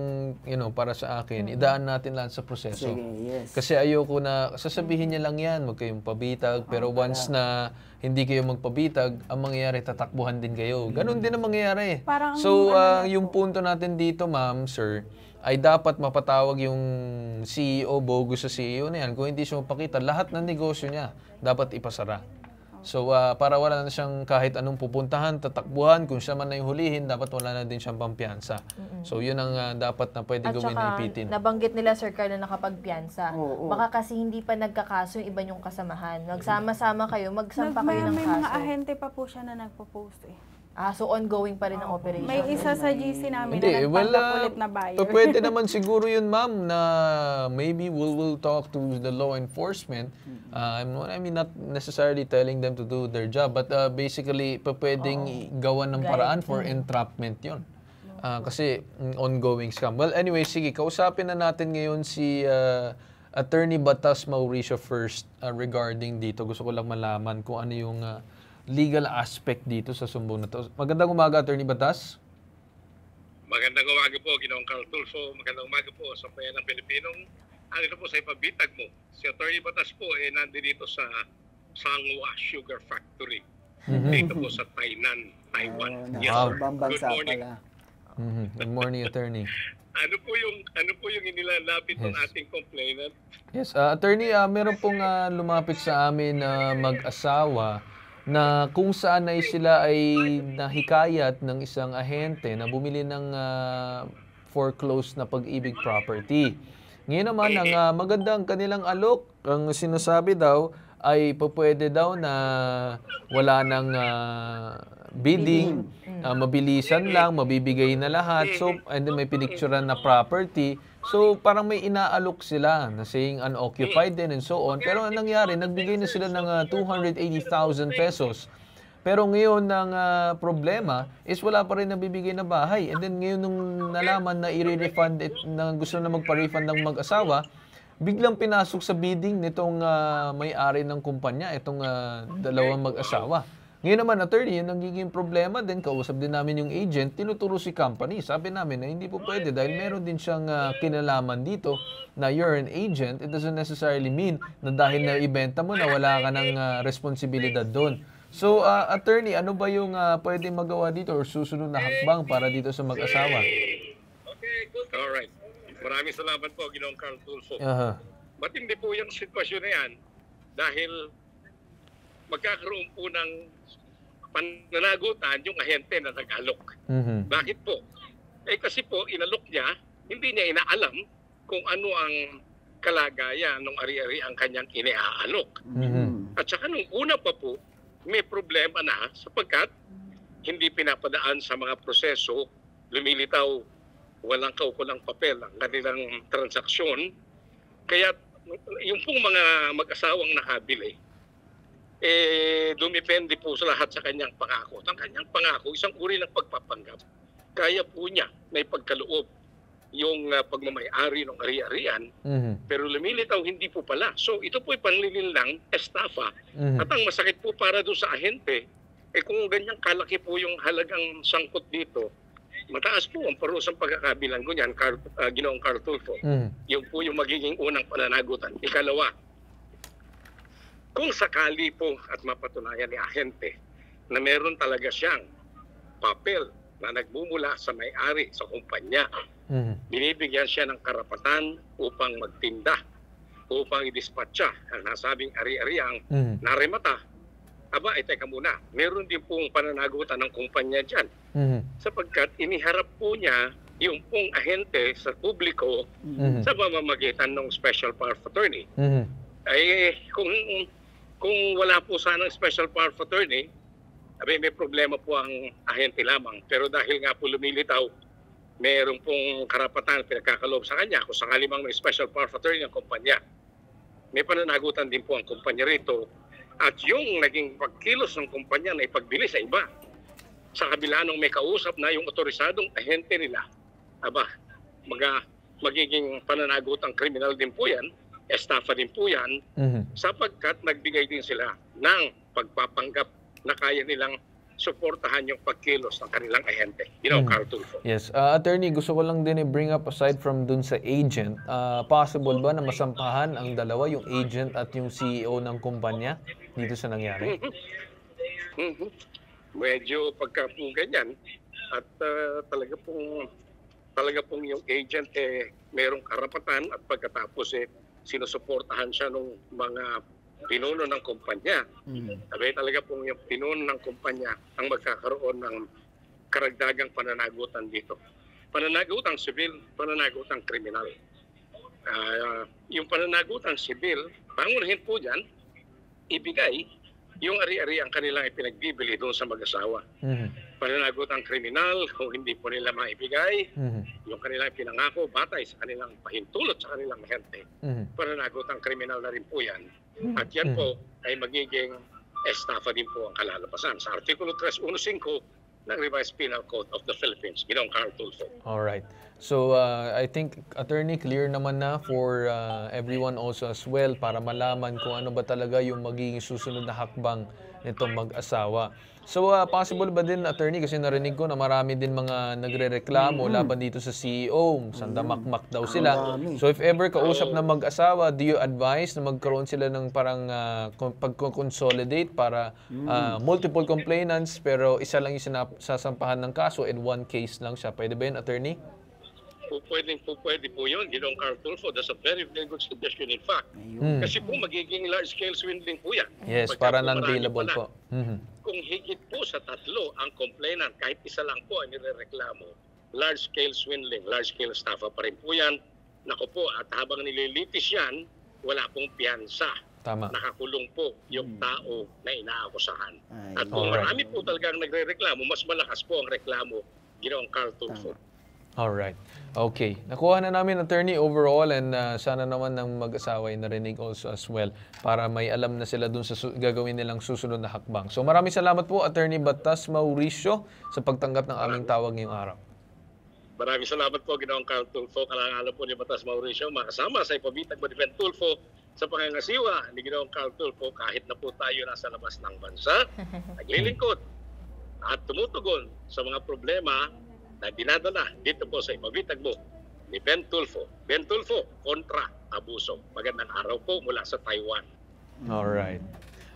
para sa akin, idaan natin lang sa proseso. Sige, yes. Kasi ayoko na, sasabihin niya lang yan, huwag kayong pabitag, pero once na hindi kayo magpabitag, ang mangyayari, tatakbuhan din kayo. Ganon din ang mangyayari. Parang, So, yung punto natin dito, ma'am, sir, ay dapat mapatawag yung CEO, bogus sa CEO na yan. Kung hindi siya mapakita, lahat ng negosyo niya, dapat ipasara. So, para wala na siyang kahit anong pupuntahan, tatakbuhan, kung siya man na yung hulihin, dapat wala na din siyang pampiyansa. So, yun ang dapat na pwede At gawin saka, ni Ipitin. nabanggit nila, Sir Carl, na nakapagpiyansa. Oo. Baka kasi hindi pa nagkakaso yung iba yung kasamahan. Magsama-sama kayo, magsampa kayo ng may mga kaso. ahente pa po siya na nagpo-post So ongoing pa rin ang operation. May isa sa GC namin Hindi, na well, nagpanggap ulit na buyer. pwede naman siguro yun, ma'am, na maybe we'll talk to the law enforcement. I mean, not necessarily telling them to do their job, but basically, pwedeng gawan ng paraan for entrapment yun. Kasi ongoing scam. Well, anyway, sige, kausapin na natin ngayon si Attorney Batas Mauricio first regarding dito. Gusto ko lang malaman kung ano yung legal aspect dito sa sumbong na to. Magandang umaga, Attorney Batas. Magandang umaga po, Ginoong Carl Tulfo. Magandang umaga po sa bayan ng Pilipinong. Ano po sa ipabitag mo? Si Attorney Batas po nandito sa Sanghua Sugar Factory. Dito po sa Tainan, Taiwan. Yes, sir. Ibang bansa Good morning. pala. Good morning, Attorney. Ano po yung inilalapit ng ating complainant? Yes, Attorney, meron pong lumapit sa amin na mag-asawa na kung saan ay sila ay nahikayat ng isang ahente na bumili ng foreclosed na Pag-ibig property. Ngayon naman, ang magandang kanilang alok, ang sinasabi daw ay pwede daw na wala ng bidding, mabilisan lang, mabibigay na lahat. So, and then may pinicturean na property. So, parang may inaalok sila na saying unoccupied din and so on. Pero ang nangyari, nagbigay na sila ng 280,000 pesos. Pero ngayon, ang problema is wala pa rin nabibigay na bahay. And then ngayon, nung nalaman na i-refund, na gusto na magpa-refund ng mag-asawa, biglang pinasok sa bidding nitong may-ari ng kumpanya, itong dalawang mag-asawa. Ngayon naman, attorney, yung nagiging problema din, kausap din namin yung agent, tinuturo si company. Sabi namin na hindi po pwede dahil meron din siyang kinalaman dito na you're an agent. It doesn't necessarily mean na dahil na ibenta mo na wala ka ng responsibilidad doon. So, attorney, ano ba yung pwede magawa dito or susunod na hakbang para dito sa mag-asawa? Okay, good. Alright. Maraming salamat po, Ginoong Carl Tulfo. Matindi po yung sitwasyon na yan dahil magkakaroon po ng pananagutan yung ahente na nag-alok. Bakit po? Kasi po, inalok niya, hindi niya inaalam kung ano ang kalagayan ng ari-ari ang kanyang iniaalok. At saka nung una pa po, may problema na sapagkat hindi pinapadaan sa mga proseso, lumilitaw, walang kaukulang papel ang kanilang transaksyon. Kaya yung pong mga mag-asawang nakabili, dumipende po sa lahat sa kanyang pangako. Ang kanyang pangako, isang uri ng pagpapanggap. Kaya po niya na ipagkaloob yung pagmamayari ng ari-arian, pero lumilitaw hindi po pala. So ito po ay panlililang estafa. At ang masakit po para doon sa ahente, kung ganyang kalaki po yung halagang sangkot dito, mataas po ang parusang pagkakabilanggo niyan, Ginoong Carl Tulfo. Yung po yung magiging unang pananagutan. Ikalawa, kung sakali po at mapatunayan ni ahente na meron talaga siyang papel na nagmumula sa may-ari sa kumpanya, binibigyan siya ng karapatan upang magtinda, upang idispatcha ang nasabing ari-ariang narimata. Aba, teka muna, meron din pong pananagutan ng kumpanya dyan. Sapagkat iniharap po niya yung pong ahente sa publiko sa pamamagitan ng special power of attorney. Kung wala po sanang special power of attorney, may problema po ang ahente lamang. Pero dahil nga po lumilitaw Mayroon pong karapatan pinagkakaloob sa kanya kung sakali mang may special power of attorney ng kumpanya. May pananagutan din po ang kumpanya rito at yung naging pagkilos ng kumpanya na ipagbili sa iba sa kabila nung may kausap na yung otorisadong ahente nila. Aba, magiging pananagutang kriminal din po yan, estafa din po yan, sapagkat nagbigay din sila ng pagpapanggap na kaya nilang suportahan yung pagkilos ng kanilang ahente. Carl Tulfo. Yes. Attorney, gusto ko lang din i-bring up aside from dun sa agent, possible ba na masampahan ang dalawa, yung agent at yung CEO ng kumpanya dito sa nangyari? Medyo pagka po ganyan at talaga pong yung agent merong karapatan at pagkatapos sinusuportahan siya ng mga pinuno ng kumpanya. Sabi talaga pong yung pinuno ng kumpanya ang magkakaroon ng karagdagang pananagutan dito. Pananagutang sibil, pananagutang kriminal. Yung pananagutang sibil, pangunahin po dyan, ibigay yung ari-ari ang kanilang ipinagbibili doon sa mag-asawa. Pananagutang kriminal, kung hindi po nila maibigay, yung kanilang pinangako, batay sa kanilang pahintulot sa kanilang ahente. Pananagutang kriminal na rin po yan. At yan po ay magiging estafa din po ang kalalabasan sa Artikulo 315 ng Revised Penal Code of the Philippines. Carl Tulfo. Alright. So, I think, Attorney, clear naman na for everyone also as well para malaman kung ano ba talaga yung magiging susunod na hakbang nitong mag-asawa. So, possible ba din, Attorney, kasi narinig ko na marami din mga nagre-reklamo laban dito sa CEO, sandamakmak daw sila. So, if ever kausap na mag-asawa, do you advise na magkaroon sila ng parang pag-consolidate para multiple complainants pero isa lang yung sasampahan ng kaso and one case lang siya? Pwede ba yun, Attorney? Pwede po yun, Carl Tulfo. That's a very, very good suggestion in fact. Kasi po magiging large-scale swindling po yan. Yes, para non-bailable po. Kung higit po sa 3 ang complainant, kahit isa lang po ang nirereklamo, large-scale swindling, large-scale estafa pa rin po yan. Naku po, at habang nililitis yan, wala pong piyansa. Tama. Nakakulong po yung tao na inaakusahan. At kung marami po talagang nagre-reklamo, mas malakas po ang reklamo, Carl Tulfo. Alright. Okay. Nakuha na namin, Attorney, overall and sana naman ng mag-asawa ay narinig also as well para may alam na sila dun sa gagawin nilang susunod na hakbang. So maraming salamat po, Attorney Batas Mauricio, sa pagtanggap ng aming tawag ngayong araw. Maraming salamat po, Carl Tulfo. Kalangalan po ni Batas Mauricio, makasama sa ipabitag mo ni Ben Tulfo sa pangangasiwa ni Carl Tulfo kahit na po tayo nasa labas ng bansa, naglilingkod at tumutugon sa mga problema na dinadala dito po sa ipabitag mo ni Ben Tulfo. Ben Tulfo kontra abuso. Magandang araw po mula sa Taiwan. Alright.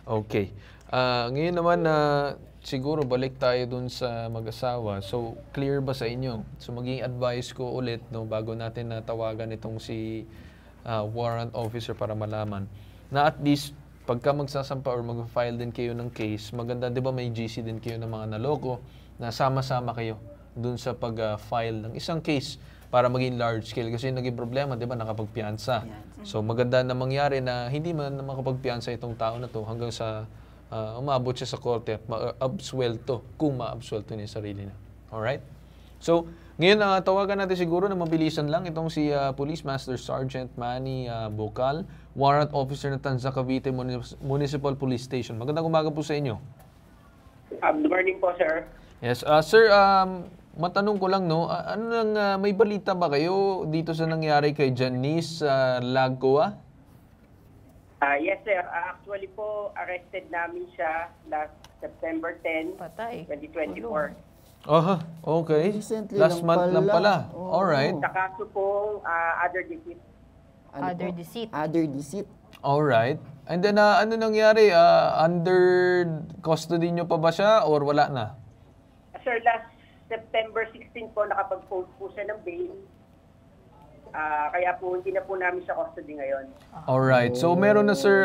Okay. Ngayon naman siguro balik tayo dun sa mag-asawa. So, clear ba sa inyo? So, maging advice ko ulit bago natin natawagan itong si warrant officer para malaman na at least pagka magsasampa or mag-file din kayo ng case, maganda, di ba may GC din kayo ng mga naloko na sama-sama kayo dun sa pag-file ng isang case para maging large scale. Kasi naging problema, di ba, nakapagpiyansa. So maganda na mangyari na hindi man makapagpiyansa itong tao na to hanggang sa umabot siya sa korte at ma-absuelto kung ma-absuelto niya yung sarili niya. Alright? So, ngayon tawagan natin siguro na mabilisan lang itong si Police Master Sergeant Manny Bocal, Warrant Officer ng Tanza Cavite Municipal Police Station. Magandang umaga po sa inyo. Good morning po, sir. Yes, sir, matanong ko lang, may balita ba kayo dito sa nangyari kay Janice Lagoa? Yes, sir. Actually po, arrested namin siya last September 10, 2024. Okay. Recently Last month lang pala. Alright. Sa kaso po, other deceit. Other deceit. Alright. And then, ano nangyari? Under custody nyo pa ba siya or wala na? Sir, last September 16 po, nakapag-post po siya ng bail. Kaya po, hindi na po namin siya custody ngayon. Alright. So, meron na, sir,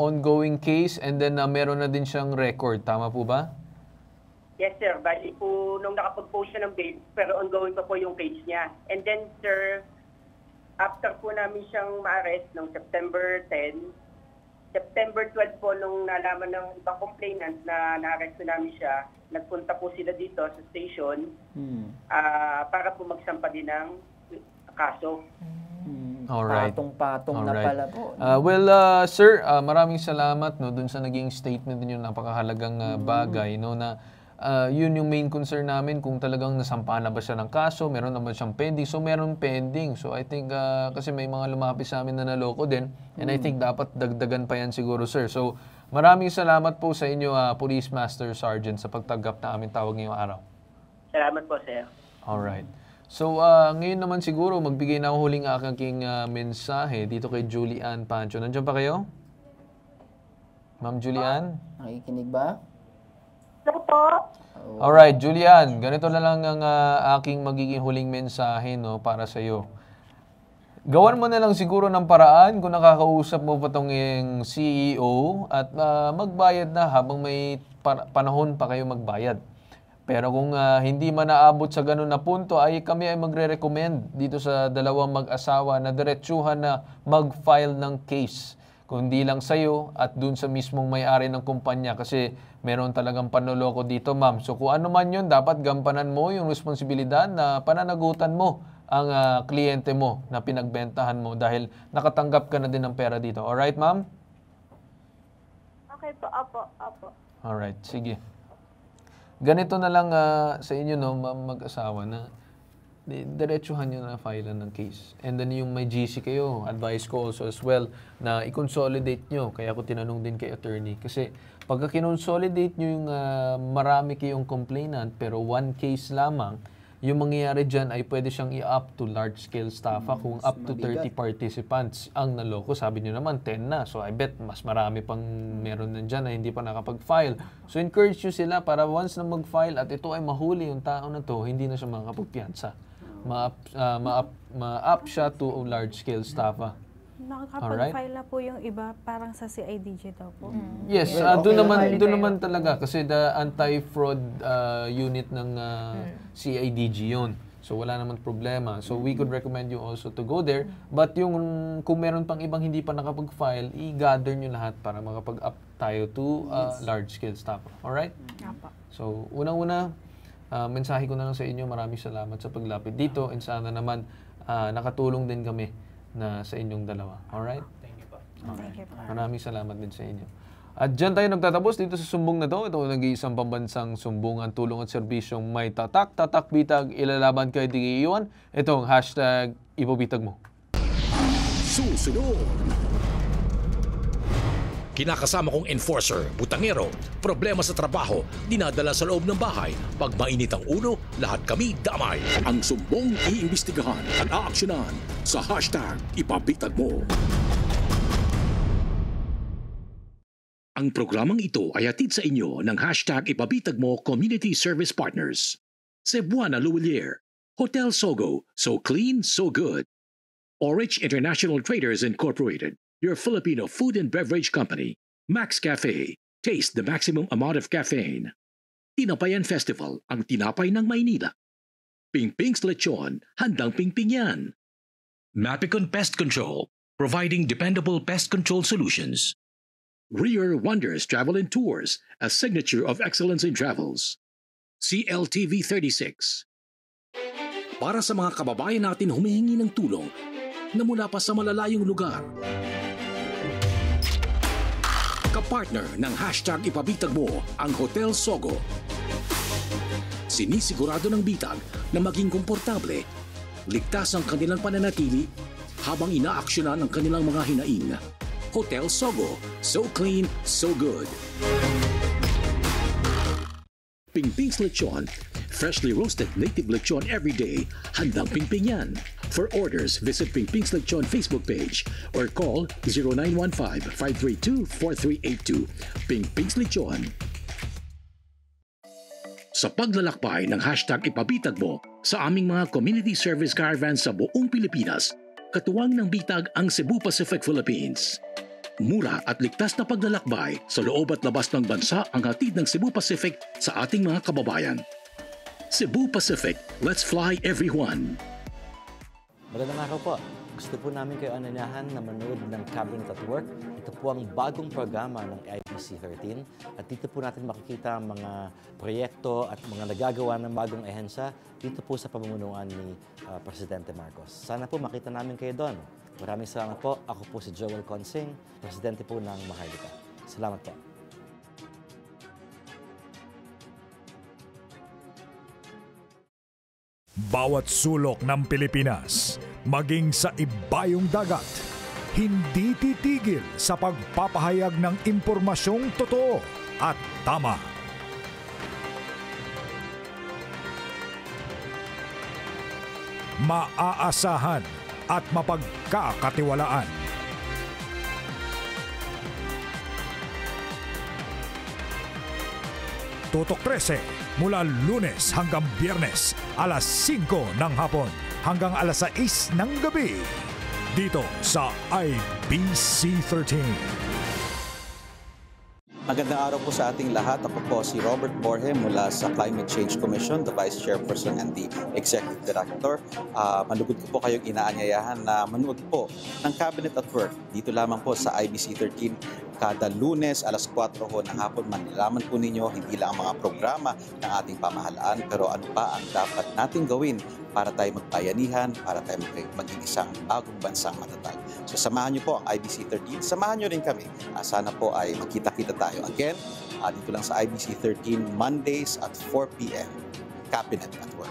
ongoing case and then meron na din siyang record. Tama po ba? Yes, sir. Bali po, nung nakapag-post siya ng bail, pero ongoing pa po yung case niya. And then, sir, after po namin siyang ma-arrest noong September 10, September 12 po, nung nalaman ng ibang complainant na na-arrest namin siya, nagpunta po sila dito sa station para po magsampa din ng kaso. Alright. Patong-patong na pala po. Sir, maraming salamat no dun sa naging statement niyo, napakahalagang bagay no na yun yung main concern namin kung talagang nasampahan na ba siya ng kaso, meron naman siyang pending. So meron pending. So I think kasi may mga lumapis sa amin na naloko din and I think dapat dagdagan pa yan siguro, sir. So maraming salamat po sa inyo, Police Master Sergeant, sa pagtanggap na aming tawag ngayong araw. Salamat po, sir. Alright. So, ngayon naman siguro, magbigay na ako huling aking mensahe dito kay Julian Pancho. Nandiyan pa kayo? Ma'am Julian? Nakikinig ba? Sir po? Alright, Julian. Ganito na lang ang aking magiging huling mensahe no, para sa iyo. Gawan mo na lang siguro ng paraan kung nakakausap mo pa tong CEO at magbayad na habang may panahon pa kayo magbayad. Pero kung hindi man naabot sa ganun na punto, ay kami ay magre-recommend dito sa dalawang mag-asawa na diretsuhan na mag-file ng case. Kung hindi lang sa'yo at dun sa mismong may-ari ng kumpanya kasi meron talagang panloloko dito, ma'am. So kung ano man yun, dapat gampanan mo yung responsibilidad na pananagutan mo ang kliyente mo na pinagbentahan mo dahil nakatanggap ka na din ng pera dito. Alright, ma'am? Okay po, apo. Alright, sige. Ganito na lang sa inyo, no, mag-asawa na diretsuhan nyo na file ng case. And then yung may GC kayo, advice ko also as well na i-consolidate nyo. Kaya ako tinanong din kay attorney. Kasi pagka kinonsolidate nyo yung marami kayong complainant pero one case lamang, yung mangyayari dyan ay pwede siyang i-up to large-scale staffa kung up to 30 participants ang naloko. Sabi nyo naman, 10 na. So I bet mas marami pang meron na dyan na hindi pa nakapag-file. So encourage nyo sila para once na mag-file at ito ay mahuli yung tao na to, hindi na siya makakapagpiyansa. Ma-up siya to large-scale staffa. Nakakapag-file na po yung iba parang sa CIDG daw po. Yes, doon naman talaga kasi the anti-fraud unit ng CIDG yun. So wala naman problema. So we could recommend you also to go there. But yung kung meron pang ibang hindi pa nakapag-file, i-gather nyo lahat para makapag-up tayo to large-scale staffa. Alright? So unang-una, mensahe ko na lang sa inyo, maraming salamat sa paglapit dito and sana naman nakatulong din kami na sa inyong dalawa. Alright? Thank you po. Alright. Maraming salamat din sa inyo. At dyan tayo nagtatapos dito sa sumbong na to. Ito ang nag-iisang pambansang sumbungan, tulong at serbisyong may tatak, bitag, ilalaban kay di-iwan. Ito ang hashtag ipabitag mo. Susunod. Kinakasama kong enforcer, butangero, problema sa trabaho, dinadala sa loob ng bahay. Pag mainit ang ulo, lahat kami damay. Ang sumbong iimbestigahan at aaksyonan sa hashtag ipabitag mo. Ang programang ito ay hatid sa inyo ng hashtag ipabitag mo Community Service Partners. Cebuana Luwilier, Hotel Sogo, so clean, so good. Orich International Traders Incorporated, your Filipino food and beverage company. Max Cafe, taste the maximum amount of caffeine. Tinapayan Festival, ang tinapay ng Maynila. Pingping's Lechon, handang pingping yan. Mapicon Pest Control, providing dependable pest control solutions. Rear Wonders Travel and Tours, a signature of excellence in travels. CLTV 36. Para sa mga kababayan natin humihingi ng tulong na mula pa sa malalayong lugar. Kapartner ng hashtag ipabitag mo ang Hotel Sogo. Sinisigurado ng bitag na maging komportable, ligtas ang kanilang pananatili habang inaaksyonan ang kanilang mga hinaing. Hotel Sogo, so clean, so good. Pingping's Lechon, freshly roasted native lechon every day, handang pingping yan. For orders, visit Pingping's Lechon Facebook page or call 0915-532-4382. Pingping's Lechon. Sa paglalakbay ng hashtag ipabitag mo sa aming mga community service caravans sa buong Pilipinas, katuwang ng bitag ang Cebu Pacific Philippines. Mura at ligtas na paglalakbay sa loob at labas ng bansa ang hatid ng Cebu Pacific sa ating mga kababayan. Cebu Pacific, let's fly everyone! Magandang araw po. Gusto po namin kayo ananyahan na manood ng Cabinet at Work. Ito po ang bagong programa ng IBC 13 at dito po natin makikita ang mga proyekto at mga nagagawa ng bagong ahensya dito po sa pamumunuan ni Presidente Marcos. Sana po makita namin kayo doon. Maraming salamat po. Ako po si Joel Consing, Presidente po ng Maharlika. Salamat po. Bawat sulok ng Pilipinas, maging sa ibayong dagat, hindi titigil sa pagpapahayag ng impormasyong totoo at tama. Maaasahan at mapagkakatiwalaan. Tutok 13 mula Lunes hanggang Biyernes, alas 5 ng hapon hanggang alas 6 ng gabi. Dito sa IBC 13. Magandang araw po sa ating lahat. Ako po si Robert Borge mula sa Climate Change Commission, the Vice Chairperson and the Executive Director. Malugod ko po kayong inaanyayahan na manood po ng Cabinet at Work. Dito lamang po sa IBC 13 kada Lunes, alas 4 ng hapon. Manlalaman po ninyo hindi lang ang mga programa ng ating pamahalaan, pero ano pa ang dapat natin gawin para tayo magbayanihan, para tayo maging isang bagong bansang matatag. So samahan niyo po ang IBC 13. Samahan niyo rin kami. Sana po ay magkita-kita tayo. Again, dito lang sa IBC 13, Mondays at 4 p.m. Cabinet at Work.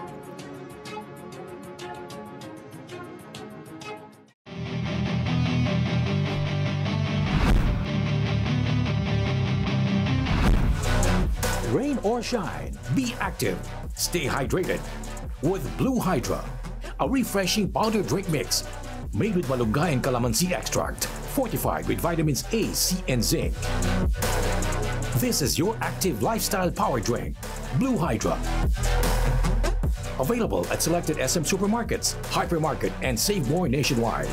Rain or shine, be active, stay hydrated with Blue Hydra, a refreshing powder drink mix made with malunggay and calamansi extract, fortified with vitamins A, C, and zinc. This is your active lifestyle power drink, Blue Hydra. Available at selected SM supermarkets, hypermarket, and Save More nationwide.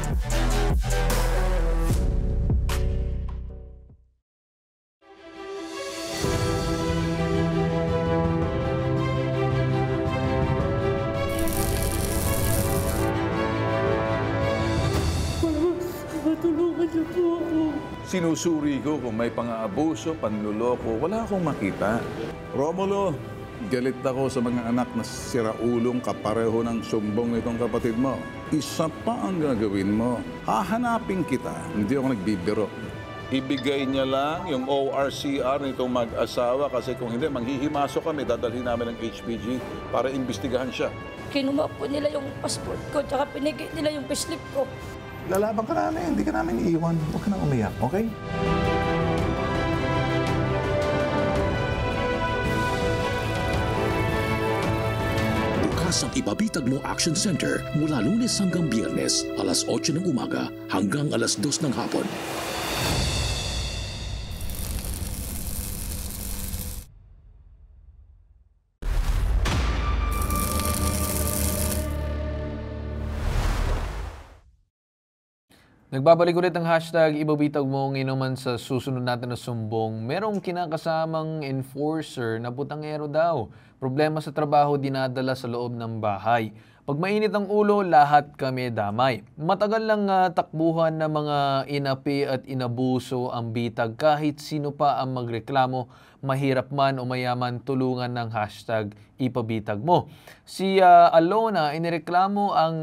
Sinusuri ko kung may pang-aabuso, panluloko, wala akong makita. Romulo, galit ako sa mga anak na siraulong kapareho ng sumbong nitong kapatid mo. Isa pa ang gagawin mo. Hahanapin kita. Hindi ako nagbibiro. Ibigay niya lang yung ORCR nitong mag-asawa kasi kung hindi, manghihimasok kami, dadalhin namin ng HPG para imbestigahan siya. Kinuha po nila yung passport ko, tsaka pinigay nila yung payslip ko. Lalaban ka namin, hindi ka namin iiwan. Huwag ka nang umiyak, okay? Bukas ang Ipabitag Mo Action Center mula Lunes hanggang Biyernes, alas 8 ng umaga hanggang alas 2 ng hapon. Nagbabalik ulit ang hashtag Ibabitag Mo ngayon naman sa susunod natin na sumbong. Merong kinakasamang enforcer na putangero daw. Problema sa trabaho dinadala sa loob ng bahay. Pag mainit ang ulo, lahat kami damay. Matagal lang takbuhan ng mga inapi at inabuso ang bitag kahit sino pa ang magreklamo, mahirap man o mayaman, tulungan ng hashtag Ipabitag Mo. Si Alona, inireklamo ang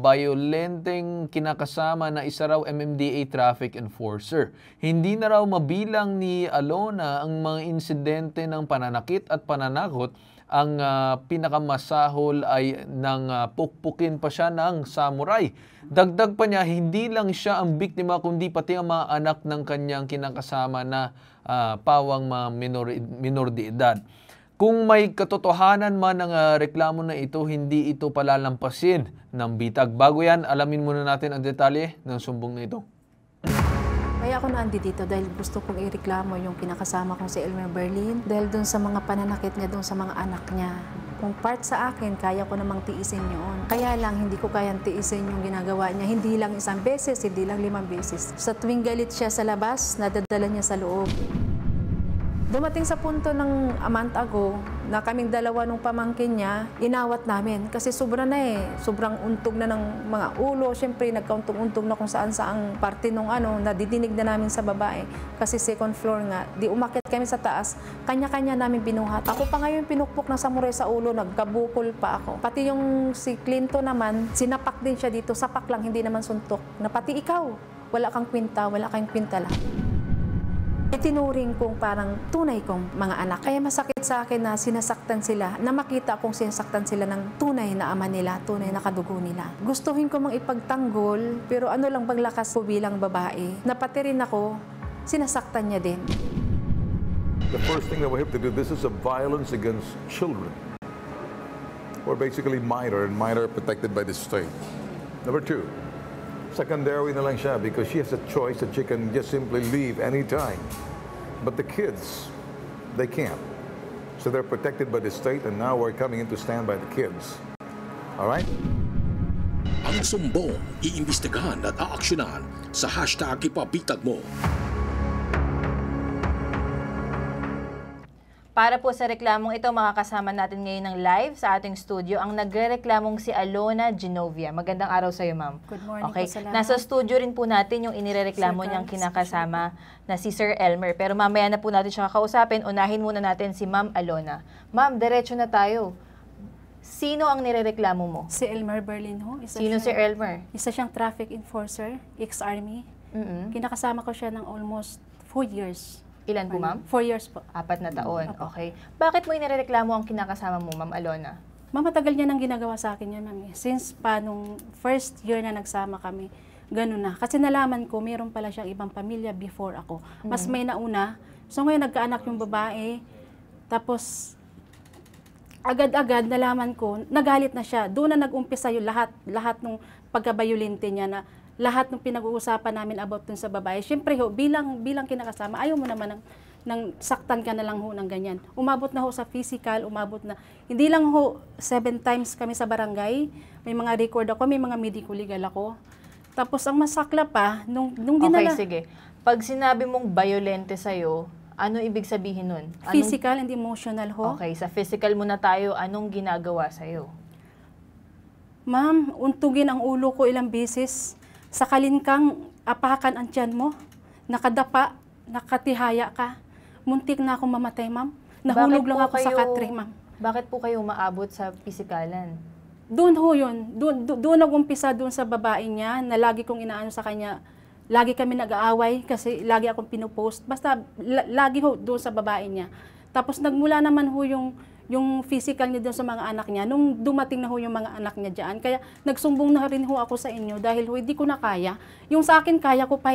violenteng kinakasama na isa raw MMDA traffic enforcer. Hindi na raw mabilang ni Alona ang mga insidente ng pananakit at pananakot. Ang pinakamasahol ay nang pukpukin pa siya ng samurai. Dagdag pa niya, hindi lang siya ang biktima kundi pati ang mga anak ng kanyang kinakasama na pawang minor de edad. Kung may katotohanan man ang reklamo na ito, hindi ito palalampasin ng bitag. Bago yan, alamin muna natin ang detalye ng sumbong na ito. Kaya ako naandito dahil gusto kong ireklamo yung kinakasama kong si Elmer Berlin dahil dun sa mga pananakit niya dun sa mga anak niya. Kung part sa akin, kaya ko namang tiisin yun. Kaya lang, hindi ko kayang tiisin yung ginagawa niya. Hindi lang isang beses, hindi lang 5 beses. Sa tuwing galit siya sa labas, nadadala niya sa loob. Dumating sa punto ng a month ago na kaming dalawa nung pamangkin niya, inawat namin kasi sobra na sobrang untog na ng mga ulo. Siyempre, nagkauntog-untog na kung saan-saang parte nung nadidinig na namin sa babae. Kasi second floor nga, di umakyat kami sa taas, kanya-kanya namin binuhat. Ako pa ngayon pinukpok ng samurai sa ulo, nagkabukol pa ako. Pati yung si Clinton naman, sinapak din siya dito, sapak lang, hindi naman suntok. Na pati ikaw, wala kang kwinta, wala kang kwintala. Itinuring kong parang tunay kong mga anak. Kaya masakit sa akin na sinasaktan sila, na makita kong sinasaktan sila ng tunay na ama nila, tunay na kadugo nila. Gustuhin ko mang ipagtanggol, pero ano lang bang lakas ko bilang babae, na pati rin ako, sinasaktan niya din. The first thing that we have to do, this is a violence against children. Or basically minor, and minor protected by the state. Number two, secondary na lang siya because she has a choice that she can just simply leave anytime. But the kids, they can't. So they're protected by the state and now we're coming in to stand by the kids. All right? Ang sumbong, iimbestigahan at aaksyonan sa hashtag ipabitag mo. Para po sa reklamong ito, makakasama natin ngayon ng live sa ating studio ang nagrereklamong si Alona Genovia. Magandang araw sa iyo, ma'am. Good morning okay. po, salamat. Nasa studio rin po natin yung inirereklamo niyang kinakasama na si Sir Elmer. Pero mamaya na po natin siya kakausapin. Unahin muna natin si Ma'am Alona. Ma'am, diretso na tayo. Sino ang nirereklamo mo? Si Elmer Berlin ho. Sino si Elmer? Isa siyang traffic enforcer, ex-army. Kinakasama ko siya ng almost 4 years. Ilan po, ma'am? 4 years po. 4 na taon. Okay. Bakit mo inirereklamo ang kinakasama mo, Ma'am Alona? Matagal niya nang ginagawa sa akin yan, ma'am. Since pa nung first year na nagsama kami, ganun na. Kasi nalaman ko, mayroon pala siyang ibang pamilya before ako. Mas may nauna. So ngayon nagkaanak yung babae. Tapos, agad-agad nalaman ko, nagalit na siya. Doon na nag-umpisa yung lahat ng pagkabayolente niya na lahat ng pinag-uusapan namin about dun sa babae. Siyempre ho, bilang kinakasama, ayaw mo naman ng saktan ka na lang ho ng ganyan. Umabot na ho sa physical, umabot na. Hindi lang ho, 7 times kami sa barangay. May mga record ako, may mga medical legal ako. Tapos ang masakla pa, nung dinala... Okay, sige. Pag sinabi mong violente sa'yo, ano ibig sabihin nun? Physical and emotional ho. Okay, sa physical muna tayo, anong ginagawa sa'yo? Ma'am, untugin ang ulo ko ilang beses. Sakalin kang apakan ang tiyan mo, nakadapa, nakatihaya ka. Muntik na akong mamatay, ma'am. Nahulog lang ako sa katre, ma'am. Bakit po kayo maabot sa pisikalan? Doon ho yun. Doon nag-umpisa doon sa babae niya na lagi kong inaano sa kanya. Lagi kami nag-aaway kasi lagi akong pinupost. Basta lagi ho doon sa babae niya. Tapos nagmula naman ho yung physical niya doon sa mga anak niya, nung dumating na ho yung mga anak niya dyan. Kaya nagsumbong na rin ho ako sa inyo dahil ho, hindi ko na kaya. Yung sa akin, kaya ko pa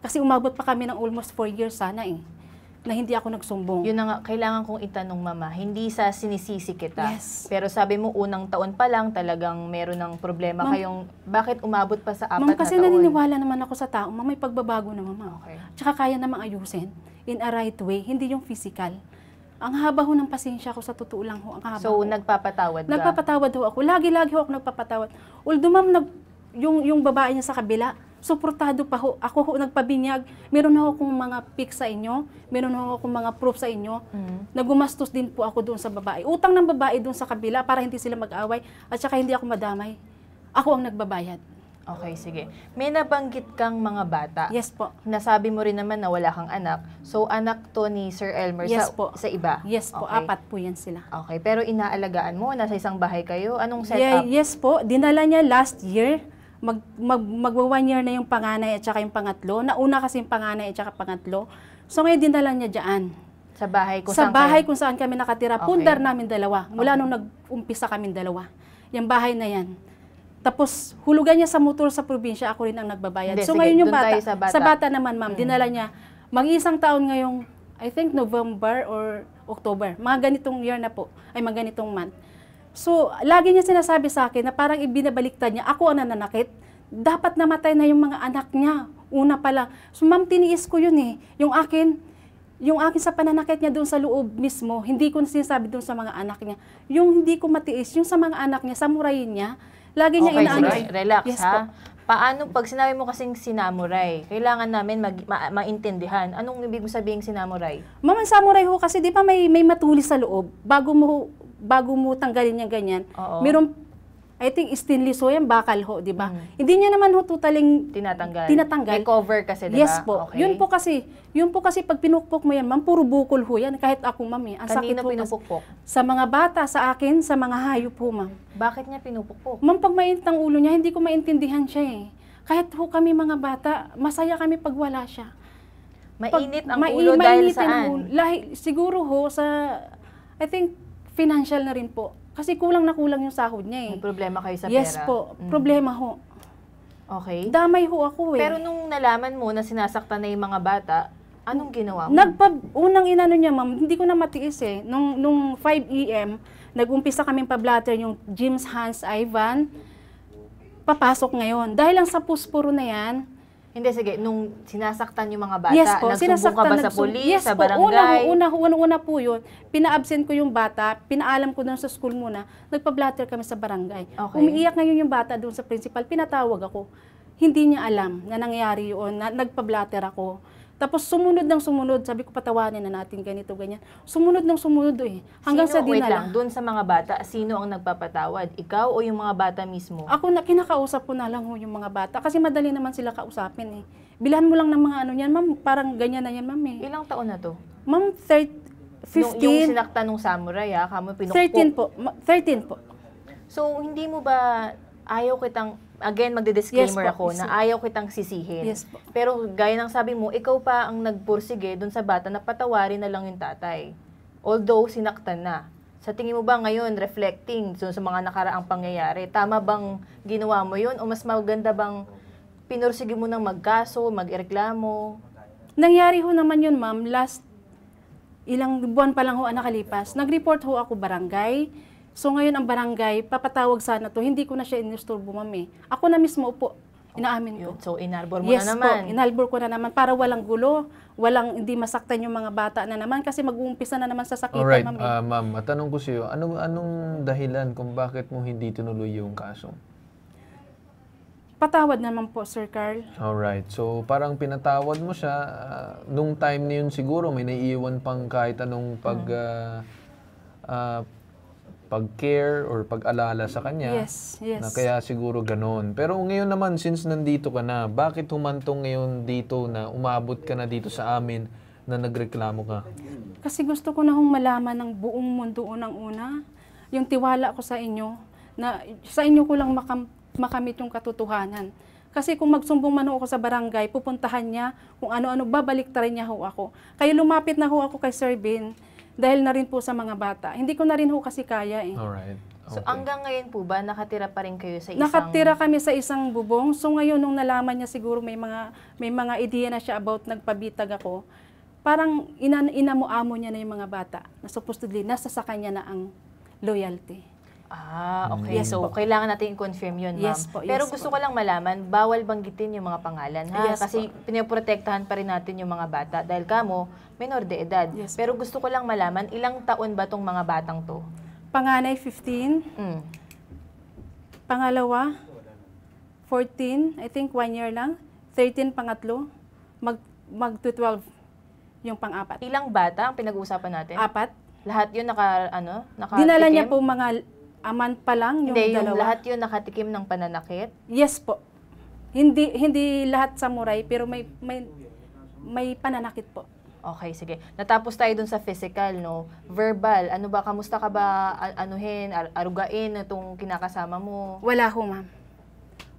Kasi umabot pa kami ng almost 4 years sana na hindi ako nagsumbong. Yun na nga, kailangan kong itanong, mama, hindi sa sinisisi kita. Yes. Pero sabi mo, unang taon pa lang talagang meron ng problema kayong, bakit umabot pa sa 4 na taon? Kasi naniniwala naman ako sa tao, may pagbabago naman, ma'am. Okay. Tsaka kaya namang ayusin in a right way, hindi yung physical. Ang haba ho ng pasensya ko, sa totoo lang ho. Ang haba so, nagpapatawad ka? Nagpapatawad ho ako. Lagi-lagi ho ako nagpapatawad. Although, ma'am, yung babae niya sa kabila, suportado pa ho. Ako ho nagpabinyag. Meron ho akong mga pics sa inyo. Meron ho akong mga proof sa inyo. Nagumastos din po ako doon sa babae. Utang ng babae doon sa kabila para hindi sila mag-away. At saka hindi ako madamay. Ako ang nagbabayad. Okay, sige. May nabanggit kang mga bata. Yes po. Nasabi mo rin naman na wala kang anak. So, anak to ni Sir Elmer yes sa iba? Yes po. Okay. 4 po yan sila. Okay, pero inaalagaan mo? Nasa isang bahay kayo? Anong setup? Yes po. Dinala niya last year. Magwa 1 year na yung panganay at saka yung pangatlo. Nauna kasi yung panganay at saka pangatlo. So ngayon dinala niya dyan. Sa bahay kung saan kami nakatira. Okay. Pundar namin dalawa. Mula nung nag-umpisa kami dalawa. Yung bahay na yan. Tapos hulugan niya sa motor sa probinsya, ako rin ang nagbabayad. Hindi, so sige, ngayon yung sa bata naman, ma'am, dinala niya. Mag-isang taon ngayong, I think November or October. Mga ganitong year na po. Ay mga ganitong month. So, lagi niya sinasabi sa akin na parang ibinabaliktad niya, ako ang nananakit. Dapat namatay na yung mga anak niya. Una pa lang. So, ma'am, tiniis ko yun Yung akin sa pananakit niya doon sa loob mismo, hindi ko sinasabi doon sa mga anak niya. Yung hindi ko matiis, yung sa mga anak niya, samurayin niya, lagi niya inaano. Relax, yes, ha? Paano pag sinabi mo kasing sinamuray? Kailangan namin maintindihan. Anong ibig mo sabihin sinamuray? Ma'am, ang samurai ho kasi di ba may matulis sa loob bago mo tanggalin yung ganyan. Meron, I think stainless ho yan, bakal ho, di ba? Hindi niya naman ho totaling tinatanggal. May cover kasi, di ba? Yes po. Okay. Yun po kasi pag pinukpok mo yan, ma'am, puro bukol ho yan. Kahit ako, ma'am, ang sakit Kanino ho pinupukpok? Sa mga bata, sa akin, sa mga hayop po, ma'am. Bakit niya pinupukpok? Ma'am, pag mainit ang ulo niya, hindi ko maintindihan siya eh. Kahit ho kami mga bata, masaya kami pag wala siya. Mainit ang ulo dahil saan? Siguro ho sa, I think, financial na rin po. Kasi kulang na kulang yung sahod niya eh. May problema kayo sa Yes pera? po, problema ho. Okay. Damay ho ako eh. Pero nung nalaman mo na sinasaktan na yung mga bata, anong ginawa mo? Unang inano niya, ma'am, hindi ko na matiis eh. Nung 5 AM, nag-umpisa kaming pa-blatter yung James Hans Ivan. Papasok ngayon. Dahil lang sa puspuro na yan. Hindi, sige. Nung sinasaktan yung mga bata, yes po, nagsumbong ka ba sa polis, yes sa po, barangay? Una po yun. Pina-absent ko yung bata, pinaalam ko doon sa school muna, nagpa-blatter kami sa barangay. Okay. Umiiyak ngayon yung bata doon sa principal, pinatawag ako. Hindi niya alam na nangyari yun, na nagpa-blatter ako. Tapos sumunod, sabi ko patawanin na natin ganito, ganyan. Sumunod eh. Hanggang sa dinala. Doon sa mga bata, sino ang nagpapatawad? Ikaw o yung mga bata mismo? Ako na kinakausap ko na lang yung mga bata kasi madali naman sila kausapin eh. Bilhan mo lang ng mga ano niyan, ma'am, parang ganyan na yan, ma'am eh. Ilang taon na to? Ma'am, 15. Yung sinaktan ng samurai, kamo pinukpok. 13 po. So, hindi mo ba ayaw kitang, again, magdi-disclaimer Yes po, ako na ayaw kitang sisihin. Yes po. Pero gaya ng sabi mo, ikaw pa ang nagpursige dun sa bata na patawarin na lang yung tatay. Although, sinaktan na. Sa tingin mo ba ngayon, reflecting sa mga nakaraang pangyayari, tama bang ginawa mo yun? O mas maganda bang pinursige mo ng magkaso, magreklamo? Nangyari ho naman yun, ma'am. Last ilang buwan pa lang ho ang nakalipas. Nag-report ho ako barangay. So ngayon ang barangay, papatawag sana to. Hindi ko na siya inisturbo, ma'am eh. Ako na mismo po, inaamin ko. So inarbor mo yes na naman? Yes po, inarbor ko na naman para walang gulo, hindi masaktan yung mga bata na naman kasi mag-uumpisa na naman sa sakitan, alright, ma'am. Ma'am, matanong ko sa iyo, anong dahilan kung bakit mo hindi tinuloy yung kaso? Patawad naman po, Sir Carl. Alright, so parang pinatawad mo siya, nung time na yun siguro may naiiwan pang kahit anong pag-care or pag-alala sa kanya. Yes, yes. Na kaya siguro ganon. Pero ngayon naman, since nandito ka na, bakit humantong ngayon dito na umabot ka na dito sa amin na nagreklamo ka? Kasi gusto ko na hong malaman ng buong mundo unang-una. Yung tiwala ko sa inyo, na sa inyo ko lang makamit yung katotohanan. Kasi kung magsumbong man ako sa barangay, pupuntahan niya, kung ano-ano, babaliktarin niya ho ako. Kaya lumapit na ho ako kay Sir Ben, dahil na rin po sa mga bata. Hindi ko na rin ho kasi kaya eh. Alright. Okay. So hanggang ngayon po ba, nakatira pa rin kayo sa isang... Nakatira kami sa isang bubong. So ngayon, nung nalaman niya siguro may mga ideya na siya about nagpabitag ako, parang inamu-amo niya na yung mga bata na supposedly nasa sa kanya na ang loyalty. Okay. Yes so, po. kailangan natin i-confirm yun, ma'am. Yes po, yes pero gusto ko lang malaman, bawal banggitin yung mga pangalan, ha? Yes kasi pinoprotektahan pa rin natin yung mga bata dahil kamo, minor de edad. Yes pero gusto ko lang malaman, ilang taon ba tong mga batang to? Panganay, 15. Pangalawa, 14. I think 1 year lang. 13, pangatlo. Mag-12 yung pang-apat. Ilang bata ang pinag-uusapan natin? 4. Lahat yun nakatikim? Dinala niya po mga aman pa lang yung Hindi, dalawa. yung lahat yun nakatikim ng pananakit? Yes po. Hindi lahat samurai, pero may pananakit po. Okay, sige. Natapos tayo dun sa physical, no? Verbal, ano ba, kamusta ka ba arugain itong kinakasama mo? Wala ho, ma'am.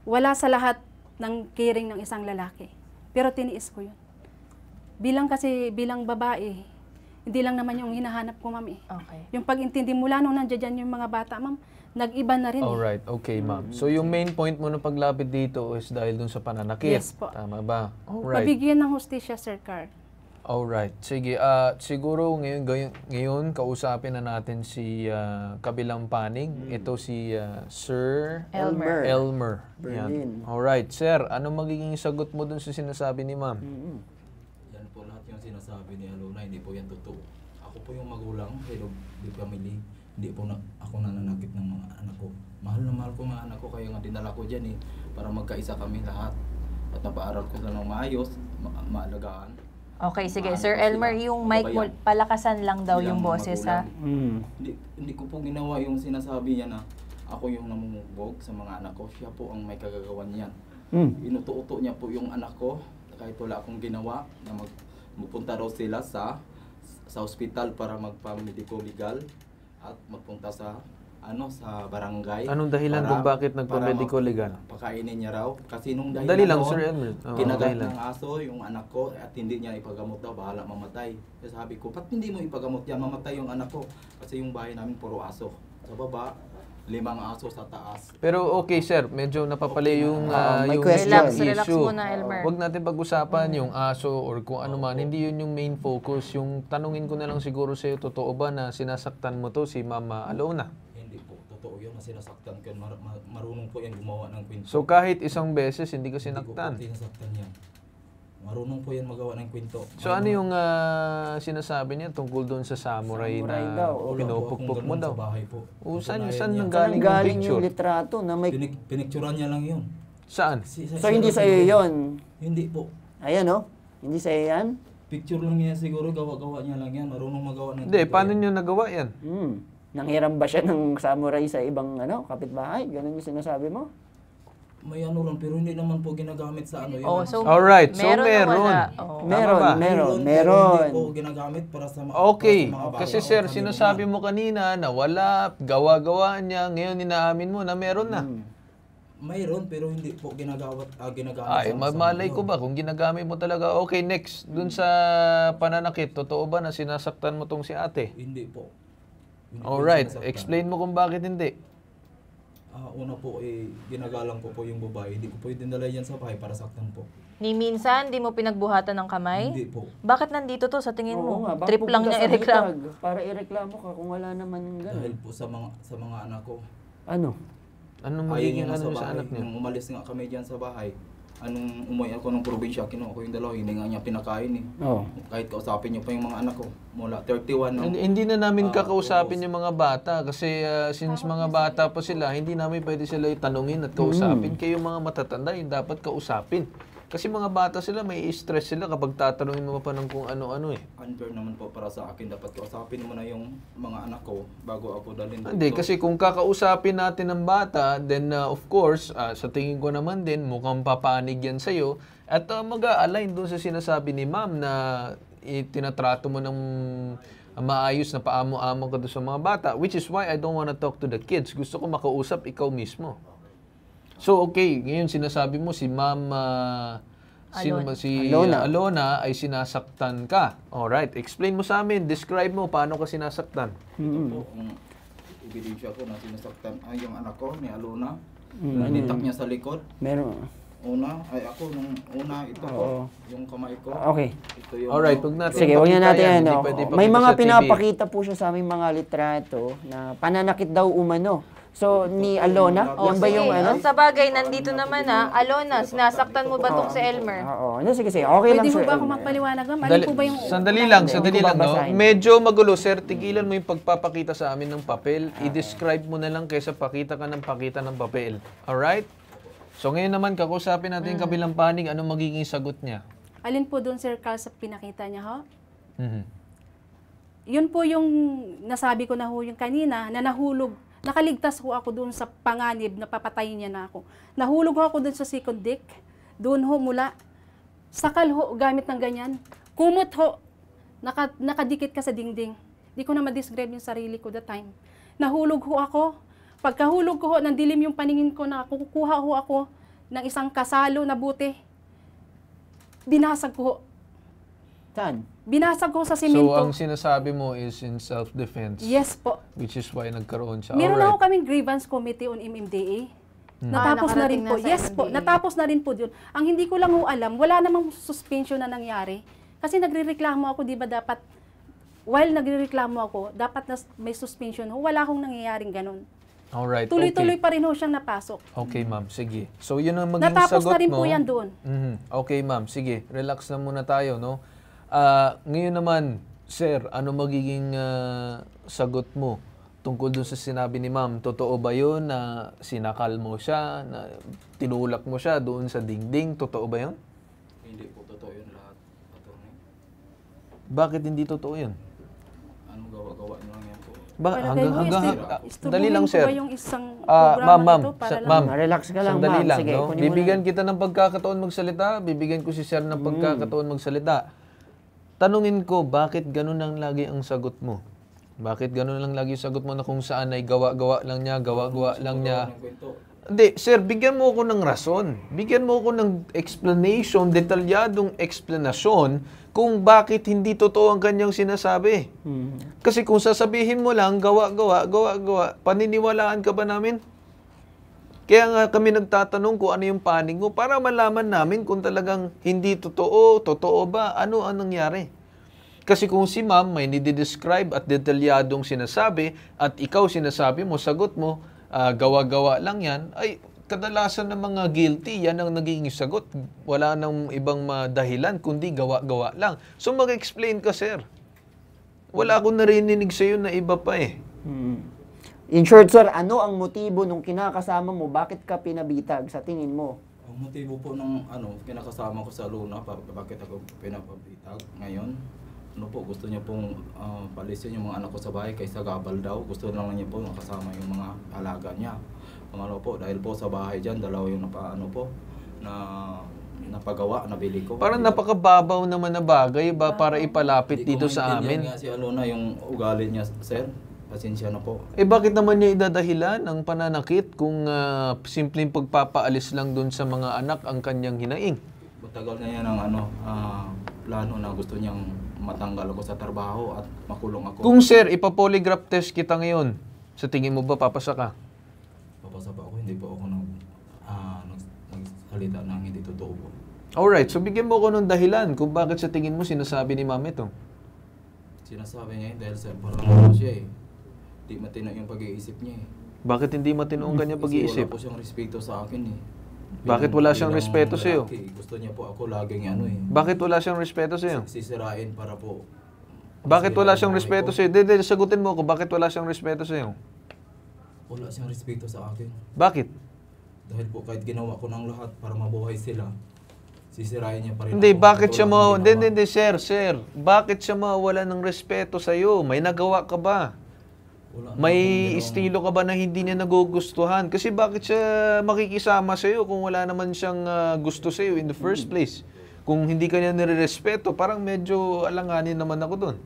Wala sa lahat ng caring ng isang lalaki. Pero tiniis ko yun. Bilang babae, hindi lang naman yung hinahanap ko, ma'am eh. Okay. Yung pag-intindi mula nung nandiyan yung mga bata, ma'am, nag-iba na rin. Alright, okay, ma'am. So yung main point mo na paglapit dito is dahil dun sa pananakit. Yes po. Tama ba? Alright. Pabigyan ng hustisya, Sir Carl. Alright. Sige, siguro ngayon kausapin na natin si kabilang panig. Ito si Sir Elmer. Yan. Alright, sir, ano magiging sagot mo dun sa sinasabi ni ma'am? Yan po lahat yung sinasabi ni Alona, hindi po yan totoo. Ako po yung magulang, head of the family. hindi po ako nananakit ng mga anak ko. Mahal na mahal ko mga anak ko, kaya nga dinala ko dyan para magkaisa kami lahat. At napaaral ko sila ng maayos, maalagaan. Okay, sige. Sir Elmer, yung mic mo, palakasan lang daw yung boses, ha? Hindi ko po ginawa yung sinasabi niya na ako yung namumugbog sa mga anak ko. Siya po ang may kagagawan niyan. Inuto-uto niya po yung anak ko, kahit wala akong ginawa, na magpunta raw sila sa ospital para magpa-medico legal at magpunta sa barangay. Anong dahilan kung bakit nagpa-medico legal? Pakainin niya raw. Kasi nung dahilan Dali lang, noon, Sir Elmer. kinagat ng aso yung anak ko at hindi niya ipagamot daw, bahala mamatay. Kaya sabi ko, ba't hindi mo ipagamot yan? Mamatay yung anak ko. Kasi yung bahay namin puro aso. Sa baba, 5 aso sa taas. Pero okay, sir, medyo napapali yung relax issue. muna, Elmer. Huwag natin pag-usapan yung aso or kung ano man. Hindi yun yung main focus. Yung tanungin ko na lang siguro sa'yo, totoo ba na sinasaktan mo to si Mama Alona? Hindi po, totoo yun na sinasaktan ko. Marunong po yan gumawa ng kwento. So kahit isang beses, hindi ko sinaktan? Hindi ko po sinasaktan yan. Marunong po yan magawa ng kwento. So ano yung sinasabi niya tungkol doon sa samurai na pinupukpok mo daw? Sa bahay po. Saan nanggaling yung litrato na may... Pinicturan niya lang yun. Saan? So hindi sa iyo yun? Hindi po. Ayan hindi sa iyo yan? Picture lang niya siguro, gawa-gawa niya lang yan. Marunong magawa ng... Hindi, paano niyo nagawa yan? Nanghiram ba siya ng samurai sa ibang kapitbahay? Ganun yung sinasabi mo? May lang, pero hindi naman po ginagamit sa yun. Alright, so meron. Meron. Hindi po ginagamit para sa Okay, kasi sir, sinasabi mo kanina na wala, gawa-gawa niya, ngayon inaamin mo na meron na. Mayroon, pero hindi po ginagamit. Ay, malay ko ba kung ginagamit mo talaga? Okay, next, dun sa pananakit, totoo ba na sinasaktan mo tong si ate? Hindi po. Alright, explain mo kung bakit hindi. Una po, ginagalang ko po yung babae. Hindi ko po dinala yan sa bahay para saktan po. Ni minsan, di mo pinagbuhatan ng kamay? Hindi po. Bakit nandito to sa tingin mo? Nga, Trip lang niya ireklamo. Para ireklamo ka kung wala naman gano'n. Dahil po sa mga anak ko. Ano? Anong magiging sa anak niya? Nung umalis nga kami dyan sa bahay, anong umuwi ako ng probinsya, kinuha ko yung dalawa, hindi nga niya pinakain Kahit kausapin niyo pa yung mga anak ko, mula 31. Hindi na namin kakausapin yung mga bata kasi since mga bata pa sila, hindi namin pwede sila tanungin at kausapin. Kayo mga matatanda, yung dapat kausapin. Kasi mga bata sila, may stress sila kapag tatanungin mo pa ng kung ano-ano Unfair naman po para sa akin, dapat kausapin mo na yung mga anak ko bago ako dalhin dito. Hindi, kasi kung kakausapin natin ng bata, then of course, sa tingin ko naman din, mukhang papanig yan sa'yo. At mag-a-align doon sa sinasabi ni ma'am na tinatrato mo ng maayos na paamo-amo ka doon sa mga bata. Which is why I don't wanna talk to the kids. Gusto ko makausap ikaw mismo. So okay, ngayon sinasabi mo si Ma'am Alona ay sinasaktan ka. Alright, explain mo sa amin, describe mo paano ka sinasaktan. Po, ebidensya ko na sinasaktan yung anak ko ni Alona. Nanitak niya sa likod. Meron. Ito po, yung kamay ko. Okay. Ito yung, alright, wag natin. Sige, wag na natin may mga pinapakita TV. po siya sa aming mga litrato na pananakit daw umano. So, ni Alona, yan ba yung Sa bagay, nandito naman Alona, sinasaktan mo ba tong si Elmer? Oo. Sige. Okay lang, Pwede sir. mo ba ako magpaliwanag, ma'am? Ano po ba yung... Sandali lang, no? Medyo magulo, sir. Tigilan mo yung pagpapakita sa amin ng papel. I-describe mo na lang kaysa pakita ng papel. Alright? So, ngayon naman, kakusapin natin yung kabilang panig. Anong magiging sagot niya? Alin po doon, Sir Carl, sa pinakita niya, ho? Yun po yung nasabi ko na ho yung kanina, na nahulog. Nakaligtas ho ako doon sa panganib na papatayin niya na ako. Nahulog ho ako doon sa second deck. Doon ho mula. Sakal ho gamit ng ganyan. Kumot ho. Nakadikit ka sa dingding. Di ko na ma-describe yung sarili ko that time. Nahulog ho ako. Pagkahulog ko ho, nandilim yung paningin ko na kukuha ho ako ng isang kasalo na buti. Binasag ko ho. Saan? Binasag ko sa simento. So, ang sinasabi mo is in self-defense? Yes po. Which is why nagkaroon siya. Meron na ho kaming grievance committee on MMDA. Natapos na rin po. Yes po, natapos na rin po yun. Ang hindi ko lang ho alam, wala namang suspension na nangyari. Kasi nagrereklamo ako, di ba dapat, while nagrereklamo ako, dapat na may suspension ho. Wala akong nangyayaring ganun. Alright, tuloy-tuloy pa rin ho siyang napasok. Okay, ma'am. Sige. So, yun ang maging natapos sagot mo. Natapos na rin po yan doon. Okay, ma'am. Sige. Relax na muna tayo, no? Ngayon naman, sir, ano magiging sagot mo tungkol dun sa sinabi ni ma'am, totoo ba yun na sinakal mo siya, na tinulak mo siya doon sa dingding? Totoo ba yun? Hindi po totoo yun lahat. Bakit hindi totoo yun? Ano gawa-gawa nyo lang yan po? Dali lang, sir. Ma'am, relax ka lang, sandali ma'am. lang, Sige, no? kunin mo Bibigyan kita ng pagkakataon magsalita. Bibigyan ko si sir ng pagkakataon magsalita. Tanungin ko, bakit ganun lang lagi ang sagot mo? Bakit ganun lang lagi yung sagot mo na kung saan ay gawa-gawa lang niya, gawa-gawa lang niya? Hindi, sir, bigyan mo ako ng rason. Bigyan mo ako ng explanation, detalyadong explanation kung bakit hindi totoo ang kanyang sinasabi. Kasi kung sasabihin mo lang, gawa-gawa, gawa-gawa, paniniwalaan ka ba namin? Kaya nga kami nagtatanong kung ano yung panig mo para malaman namin kung talagang hindi totoo, totoo ba, ano ang nangyari. Kasi kung si ma'am may nidi-describe at detalyadong sinasabi at ikaw sinasabi mo, sagot mo, gawa-gawa lang yan, ay kadalasan ng mga guilty, yan ang naging sagot. Wala nang ibang dahilan, kundi gawa-gawa lang. So mag-explain ka, sir. Wala akong narinig sa'yo na iba pa eh. In short, sir, ano ang motibo nung kinakasama mo? Bakit ka pinabitag sa tingin mo? Ang motibo po ng kinakasama ko sa Luna, bakit ako pinapabitag ngayon? Ano po, gusto niya pong palisin yung mga anak ko sa bahay kaysa gabal daw. Gusto lang niya po makasama yung mga alaga niya. Pangalawa po, dahil po sa bahay dyan, dalawa yung napagawa, nabili ko. Parang napakababaw naman na bagay ba para ipalapit dito sa amin? Hindi ko maintindihan nga si Alona yung ugali niya, sir. Pasensya na po. Eh bakit naman niya idadahilan ang pananakit kung simpleng pagpapaalis lang dun sa mga anak ang kanyang hinaing? Matagal na yan ang plano na gusto niyang matanggal ako sa trabaho at makulong ako. Kung sir, ipa-polygraph test kita ngayon, sa tingin mo ba papasa ka? Papasa pa ako, hindi po ako nagsalita ng hindi totoo po. Alright, so bigyan mo ko ng dahilan kung bakit sa tingin mo sinasabi ni ma'am ito. Sinasabi niya dahil sir, parang siya eh. Di matino yung pag-iisip niya eh. Bakit hindi matino ang kanyang pag-iisip? Kasi wala po siyang respeto sa akin eh. Bakit wala siyang respeto sa iyo? Gusto niya po ako laging Bakit wala siyang respeto sa iyo? Sisirain para po. Bakit wala siyang respeto sa iyo? Hindi, sagutin mo ako, bakit wala siyang respeto sa iyo? Wala siyang respeto sa akin. Bakit? Dahil po kahit ginawa ko ng lahat para mabuhay sila, sisirain niya pa rin. Hindi, bakit siya hindi, sir. Bakit siya mawala ng respeto sa iyo? May nagawa ka ba? May estilo ka ba na hindi niya nagugustuhan? Kasi bakit siya makikisama sa iyo kung wala naman siyang gusto sa iyo in the first place? Kung hindi ka niya nirerespeto, parang medyo alanganin naman ako doon.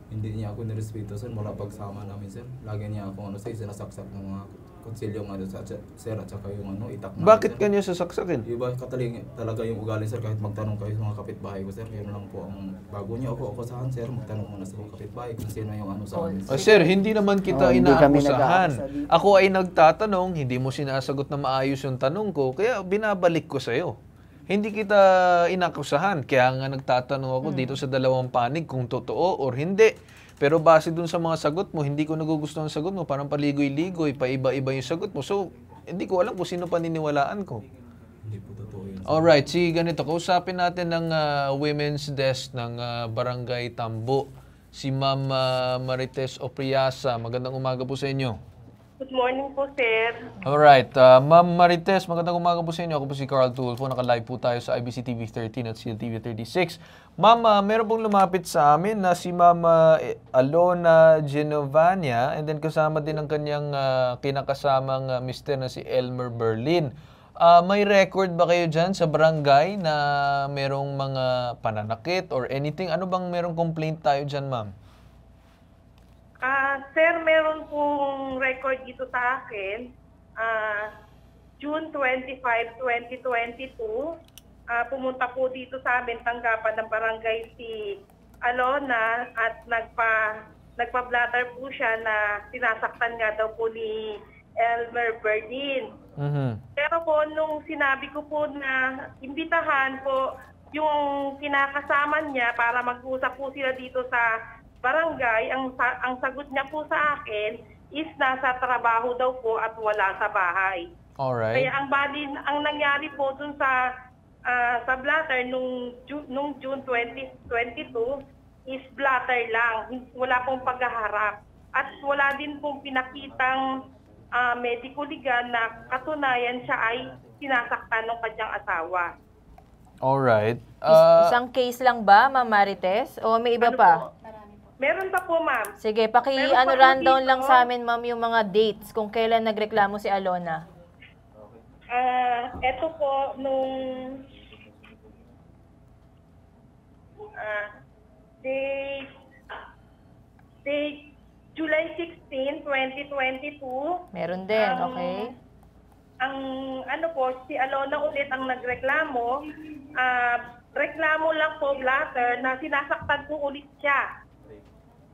Hindi niya ako nirespeto, sir. Mula pagsama namin, sir. Lagi niya ako sinasaksak ng mga konsilyo sa sir at saka yung itak na. Bakit kanya sasaksakin? Iba talaga yung ugali, sir. Kahit magtanong kayo sa mga kapitbahay ko, sir. Yun lang po ang bago niyo ako saan, sir. Magtanong muna sa mga kapitbahay kung sino yung sa amin. Sir, hindi naman kita inaakusahan. Ako ay nagtatanong, hindi mo sinasagot na maayos yung tanong ko, kaya binabalik ko sa'yo. Hindi kita inakusahan, kaya nga nagtatanong ako dito sa dalawang panig kung totoo or hindi. Pero base dun sa mga sagot mo, hindi ko nagugustuhan ang sagot mo, parang paligoy-ligoy, paiba-iba yung sagot mo. So, hindi ko alam kung sino paniniwalaan ko. Hindi po totoo yun. Alright, ganito, kausapin natin ng women's desk ng Barangay Tambo, si Ma'am Marites Opriasa. Magandang umaga po sa inyo. Good morning po, sir. Alright, Ma'am Marites, magandang umaga po sa inyo. Ako po si Carl Tulfo. Naka-live po tayo sa IBC TV 13 at CLTV 36. Ma'am, meron pong lumapit sa amin na si Ma'am Alona Genovania and then kasama din ang kanyang kinakasamang mister na si Elmer Berlin. May record ba kayo dyan sa barangay na merong mga pananakit or anything? Ano bang merong complaint tayo dyan, ma'am? Sir, meron pong record dito sa akin. June 25, 2022, pumunta po dito sa amin tanggapan ng barangay si Alona at nagpa-blatter po siya na sinasaktan nga daw po ni Elmer Berlin. Pero po, nung sinabi ko po na imbitahan po yung kinakasama niya para mag-usap po sila dito sa barangay, ang sagot niya po sa akin is nasa trabaho daw po at wala sa bahay. Alright. Kaya ang nangyari po dun sa blatter nung June 2022, is blatter lang. Wala pong paghaharap. At wala din pong pinakitang medical legal na katunayan siya ay sinasaktan ng kanyang asawa. Alright. Isang case lang ba, Ma'am Marites? O may iba pa? Meron pa po, ma'am. Sige, Meron pa po rundown dito. lang sa amin, ma'am, yung mga dates kung kailan nagreklamo si Alona. Ito po, nung date July 16, 2022. Meron din, okay. Ang ano po, si Alona ulit ang nagreklamo. Reklamo lang po, blatter, na sinasaktan po ulit siya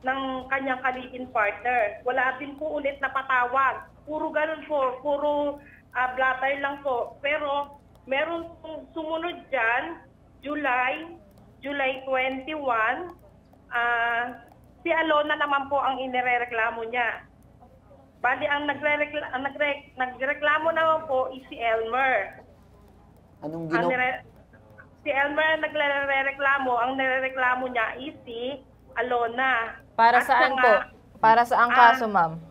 ng kanyang kalipin partner. Wala din po ulit na patawag. Puro ganun po, puro blatter lang po. Pero meron pong sumunod dyan, July 21, si Alona naman po ang inirereklamo niya. Bali, ang nagreklamo naman po is si Elmer. Anong ginawa? Si Elmer ang nagrereklamo, ang nirereklamo niya is si Alona. Para At saan siya po? nga, Para saang kaso, ma'am?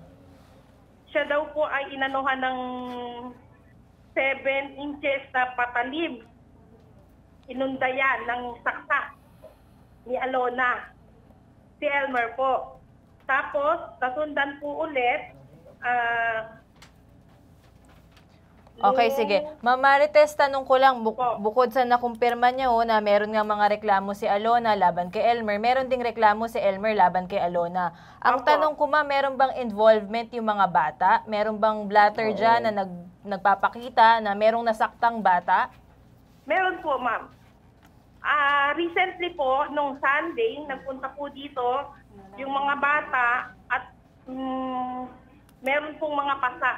siya daw po ay inanuhan ng 7 inches na patalim. Inundayan ng saksa ni Alona. Si Elmer po. Tapos, nasundan po ulit. Okay, sige. Ma'am Marites, tanong ko lang, bukod sa nakumpirma niya na meron nga mga reklamo si Alona laban kay Elmer, meron ding reklamo si Elmer laban kay Alona. Ang tanong ko, ma'am, meron bang involvement yung mga bata? Meron bang blatter dyan na nagpapakita na merong nasaktang bata? Meron po, ma'am. Recently po, nung Sunday, nagpunta po dito yung mga bata at meron pong mga pasa.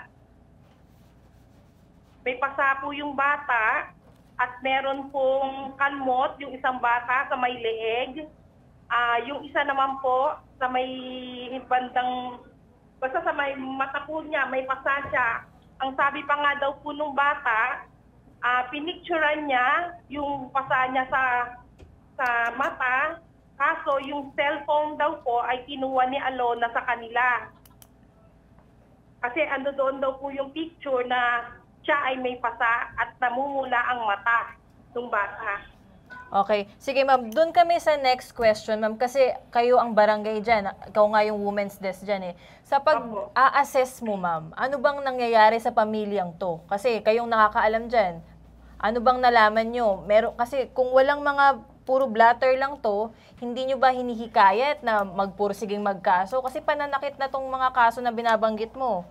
May pasa po yung bata at meron pong kalmot yung isang bata sa may leeg. Yung isa naman po sa may bandang, basta sa may mata po niya, may pasa siya. Ang sabi pa nga daw po nung bata, pinicturean niya yung pasa niya sa mata, kaso yung cellphone daw po ay kinuha ni Alona sa kanila. Kasi ando doon daw po yung picture na siya ay may pasa at namumula ang mata ng bata. Okay. Sige, ma'am. Doon kami sa next question, ma'am. Kasi kayo ang barangay dyan. Ikaw nga yung women's desk dyan eh. Sa pag-a-assess mo, ma'am, ano bang nangyayari sa pamilyang to? Kasi kayong nakakaalam dyan. Ano bang nalaman nyo? Kasi kung walang mga puro blatter lang to, hindi nyo ba hinihikayat na magpursiging magkaso? Kasi pananakit na tong mga kaso na binabanggit mo.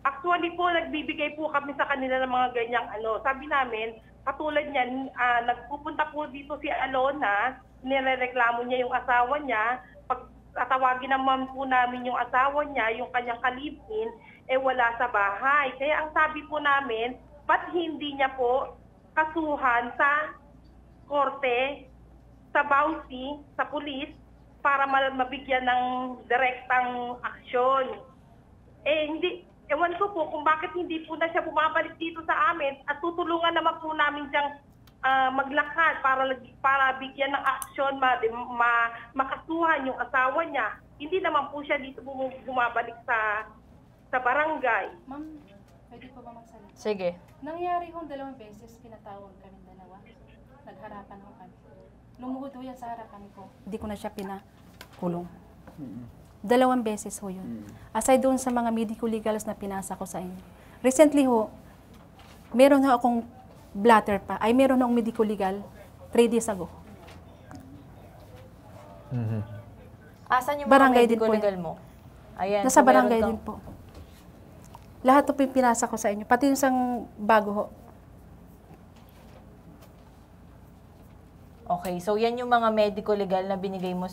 Actually po, nagbibigay po kami sa kanila ng mga ganyang Sabi namin, katulad niyan, nagpupunta po dito si Alona, nirereklamo niya yung asawa niya. Pag tatawagin naman po namin yung asawa niya, yung kanyang kalipin, wala sa bahay. Kaya ang sabi po namin, ba't hindi niya po kasuhan sa korte, sa bawsi, sa pulis, para mabigyan ng direktang aksyon. Ewan ko po kung bakit hindi po na siya bumabalik dito sa amin at tutulungan naman po namin siyang maglakad para bigyan ng aksyon, makasuhan yung asawa niya. Hindi naman po siya dito bumabalik sa barangay. Ma'am, pwede po ba magsalita? Sige. Nangyari hong 2 beses, pinatawag kami dalawa. Nagharapan ho kami. Lumuhod ho yan sa harapan ko. Hindi ko na siya pinakulong. 2 beses ho yun. Aside doon sa mga medical legals na pinasa ko sa inyo. Recently ho, meron ho akong blatter pa. Meron akong medical legal 3 days ago. Asan yung Barangay mga din medical po legal mo? Ayan. Nasa barangay din po. Lahat po pinasa ko sa inyo. Pati yung isang bago ho. Okay, so yan yung mga medical legal na binigay mo.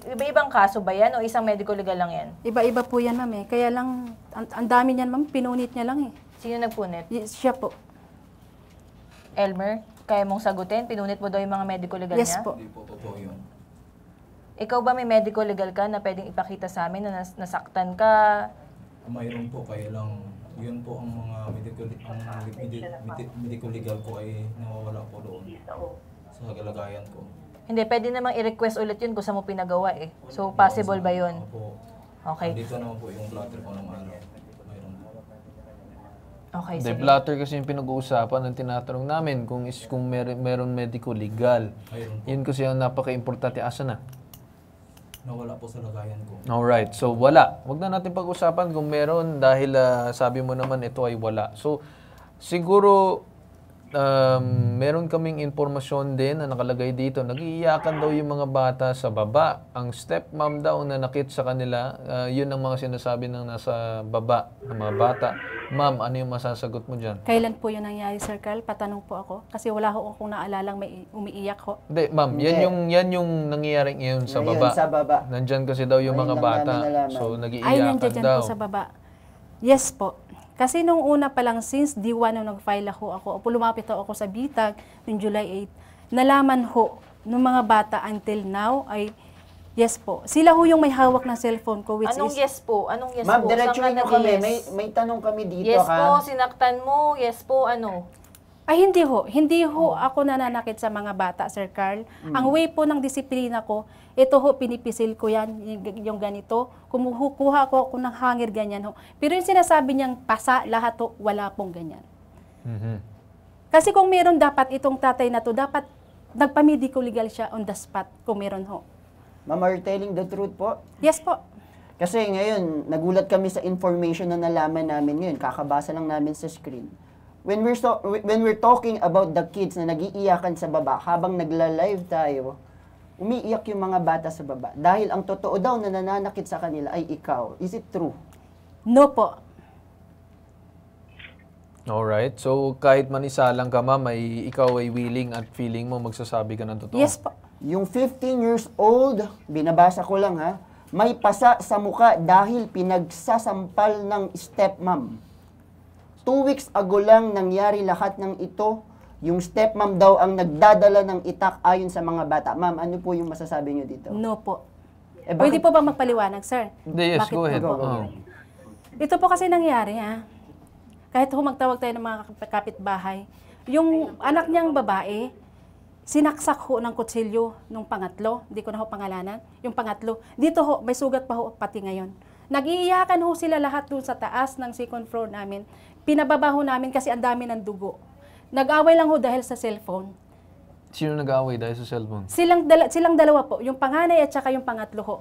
Iba-ibang kaso ba yan o isang medical legal lang yan? Iba-iba po yan, ma'am. Kaya lang, ang dami niyan, ma'am. Pinunit niya lang eh. Sino nagpunit? Siya po. Elmer, kaya mong sagutin? Pinunit mo daw yung mga medical legal niya? Yes po. Hindi po totoo yun. Ikaw ba may medical legal ka na pwedeng ipakita sa amin na nasaktan ka? Mayroon po, kaya lang yun po ang mga medical legal ko ay nawawala po doon sa kalagayan ko. Hindi, pwede namang i-request ulit yun kung saan mo pinagawa eh. So, possible ba yun? Okay. Dito naman po yung platter ko ng araw. Okay, The sige. platter kasi yung pinag-uusapan ng tinatanong namin kung meron medical legal. Yun kasi yung napaka-importante. Asa na? Nawala po sa lagayan ko. Alright, so wala. Huwag na natin pag-usapan kung meron dahil sabi mo naman ito ay wala. So, siguro meron kaming informasyon din na nakalagay dito. Nag-iiyakan daw yung mga bata sa baba. Ang stepmom daw na nakit sa kanila, yun ang mga sinasabi ng nasa baba ng mga bata. Ma'am, ano yung masasagot mo dyan? Kailan po yun nangyari, Sir Carl? Patanong po ako. Kasi wala ho akong naalalang may umiiyak ho. Hindi, ma'am. Yan yung nangyayari ngayon sa baba. Sa baba. Nandyan kasi daw yung mga bata. So, Ay, nag-iiyakan nandiyan daw. po sa baba. Yes po. Kasi nung una pa lang, since D1 nung nag-file ako, lumapit ako sa BITAG noong July 8, nalaman ho ng mga bata until now ay yes po. Sila ho yung may hawak ng cellphone ko, which Anong is... yes po? Anong yes Ma'am, po? diretso Saan ka nyo kami. nag-yes? May tanong kami dito, Yes ha? po, sinaktan mo. Yes po, ano? Ay, hindi ho. Hindi ho ako nananakit sa mga bata, Sir Carl. Ang way po ng disiplina ko, ito ho, pinipisil ko yan, yung ganito. Kumukuha ko ng hangir, ganyan ho. Pero yung sinasabi niyang pasa, lahat ho, wala pong ganyan. Kasi kung meron dapat itong tatay na to, dapat nagpa-medical legal siya on the spot kung meron ho. Ma'am, are you telling the truth po? Yes po. Kasi ngayon, nagulat kami sa information na nalaman namin ngayon. Kakabasa lang namin sa screen. When we're talking about the kids na nag-iiyakan sa baba, habang nagla-live tayo, umiiyak yung mga bata sa baba. Dahil ang totoo daw na nananakit sa kanila ay ikaw. Is it true? No po. Alright. So, kahit man isa lang ka, ma'am, ay ikaw ay willing at feeling mo magsasabi ka ng totoo. Yes po. Yung 15 years old, binabasa ko lang ha, may pasa sa muka dahil pinagsasampal ng stepmom. 2 weeks ago lang nangyari lahat ng ito. Yung stepmom daw ang nagdadala ng itak ayon sa mga bata. Ma'am, ano po yung masasabi nyo dito? No po. Eh, Pwede po ba magpaliwanag, sir? Yes, Bakit go ahead. po? Oh. Ito po kasi nangyari, ha? Kahit magtawag tayo ng mga kapitbahay, yung anak niyang babae, sinaksak ho ng kutsilyo nung pangatlo, hindi ko na ho pangalanan, yung pangatlo. Dito ho, may sugat pa ho pati ngayon. Nag-iiyakan ho sila lahat doon sa taas ng second floor namin. Pinababa ho namin kasi ang dami ng dugo. Nag-away lang ho dahil sa cellphone. Sino nag-aaway dahil sa cellphone? Silang dalawa po, yung panganay at saka yung pangatlo ho.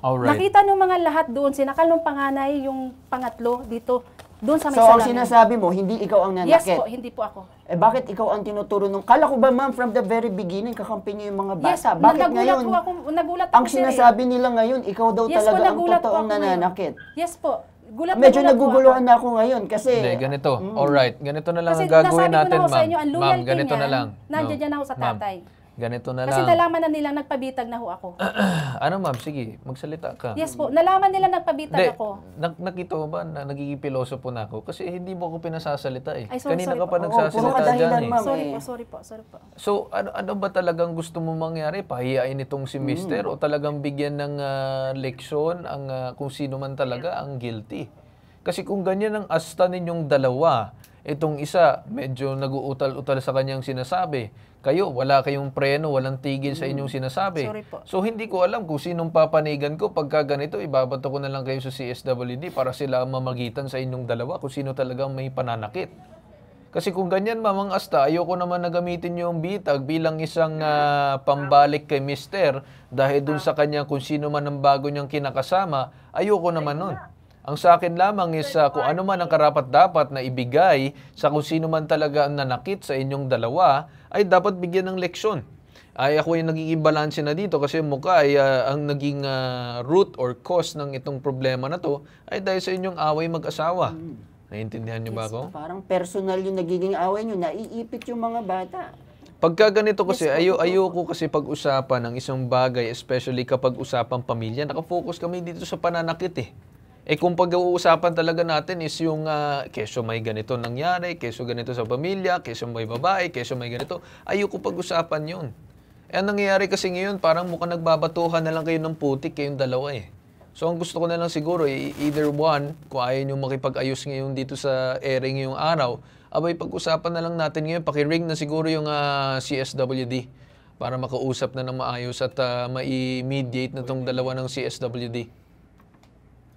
Alright. Nakita ng mga lahat doon, sinakal ng panganay yung pangatlo dito, doon sa may So, ang salamin. sinasabi mo, hindi ikaw ang Yes nanakit? po, hindi po ako. Eh, bakit ikaw ang tinuturo nung... Kala ko ba, ma'am, from the very beginning, kakampi niyo yung mga bata? Yes, Bakit nagulat ngayon, po ako, nagulat ang ako, sir, eh. sinasabi nila ngayon, ikaw daw Yes po, talaga ang nagulat po totoong ako ngayon. nananakit? Yes po. Gulat na Medyo gulat po naguguluhan ako. na ako ngayon kasi... Hindi, ganito. Alright, ganito na lang Kasi ang gagawin nasabi ko natin, na ho sa ma'am. inyo, ang Ma'am, loyalty ganito na niyan, lang. nandiyan dyan ako sa Ma'am, tatay. ganito na Kasi lang. nalaman na nilang nagpabitag na ho ako. Ano, ma'am? Sige, magsalita ka. Yes po, nalaman nila nagpabitag Hindi, ako. nakita mo ba na nagigipiloso po na ako? Kasi hindi mo ako pinasasalita eh. Ay, sorry, Kanina sorry ka pa po. nagsasalita dyan eh. Sorry po. So, ano ba talagang gusto mo mangyari? Pahiyain itong si Mister o talagang bigyan ng leksyon ang kung sino man talaga ang guilty? Kasi kung ganyan ang asta ninyong dalawa, itong isa medyo nag-uutal-utal sa kanyang sinasabi, kayo wala kayong preno, walang tigil sa inyong sinasabi. Sorry po. So hindi ko alam kung sinong papanigan ko pagka ganito, ibabato ko na lang kayo sa CSWD para sila mamagitan sa inyong dalawa kung sino talagang may pananakit. Kasi kung ganyan, mamang asta, ayoko naman na gamitin yung bitag bilang isang pambalik kay Mister dahil dun sa kanya kung sino man ang bago niyang kinakasama, ayoko naman nun. Ang sa akin lamang is kung ano man ang karapat-dapat na ibigay sa kung sino man talaga ang nanakit sa inyong dalawa, ay dapat bigyan ng leksyon. Ay ako yung nagiging balanse na dito kasi mukha ay ang naging root or cause ng itong problema na to ay dahil sa inyong away mag-asawa. Naiintindihan niyo ba ako? Parang personal yung nagiging away nyo, naiipit yung mga bata. Pagka ganito kasi, ayoko kasi pag-usapan ng isang bagay, especially kapag usapang pamilya, nakafocus kami dito sa pananakit eh. Eh kung pag-uusapan talaga natin is yung keso may ganito nangyari, keso ganito sa pamilya, keso may babae, keso may ganito, ayoko pag-usapan yun. Eh ang nangyayari kasi ngayon, parang mukhang nagbabatuhan na lang kayo ng putik kayong dalawa eh. So ang gusto ko na lang siguro, either one, kung ayaw nyo makipag-ayos ngayon dito sa airing ngayong araw, abay pag-usapan na lang natin ngayon, pakiring na siguro yung CSWD para makausap na ng maayos at mai-mediate na tong dalawa ng CSWD?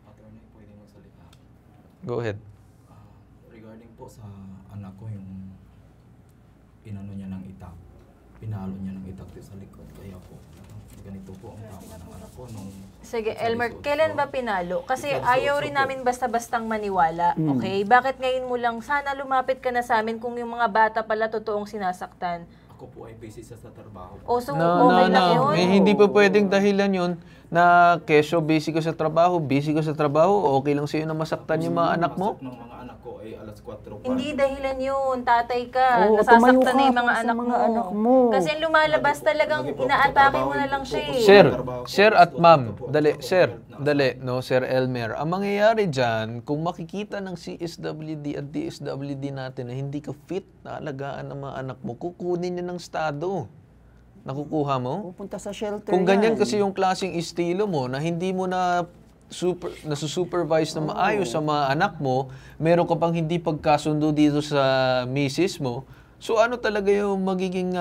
Attorney, pwede magsalita. Go ahead. Regarding po sa anak ko, yung inano niya ng itak, pinalo niya ng itak sa likod. Kaya po, ganito po ang tama ng anak ko. Sige, Elmer, kailan ba pinalo? Kasi ayaw rin namin basta-bastang maniwala, okay? Bakit ngayon mo lang, sana lumapit ka na sa amin kung yung mga bata pala totoong sinasaktan? Ako po ay busy sa trabaho. O, so okay lang yun? Hindi pa pwedeng dahilan yun na keso busy ka sa trabaho, okay lang sa'yo na masaktan yung mga anak mo? Ng mga anak ko ay alas 4 pa. Hindi dahilan yun, tatay ka. Oo, Nasasaktan tumayo ka na yung mga sa anak mga anak mo. mo. Kasi yung lumalabas talagang inaatake mo na lang siya eh. Sir at ma'am, dali, no, Sir Elmer. Ang mangyayari dyan, kung makikita ng CSWD at DSWD natin na hindi ka fit na alagaan ng mga anak mo, kukunin niya ng estado. Nakukuha mo? Pupunta sa shelter Kung ganyan yan. kasi yung klaseng estilo mo na hindi mo na nasusupervise na maayos sa mga anak mo, meron ka pang hindi pagkasundo dito sa misis mo, so ano talaga yung magiging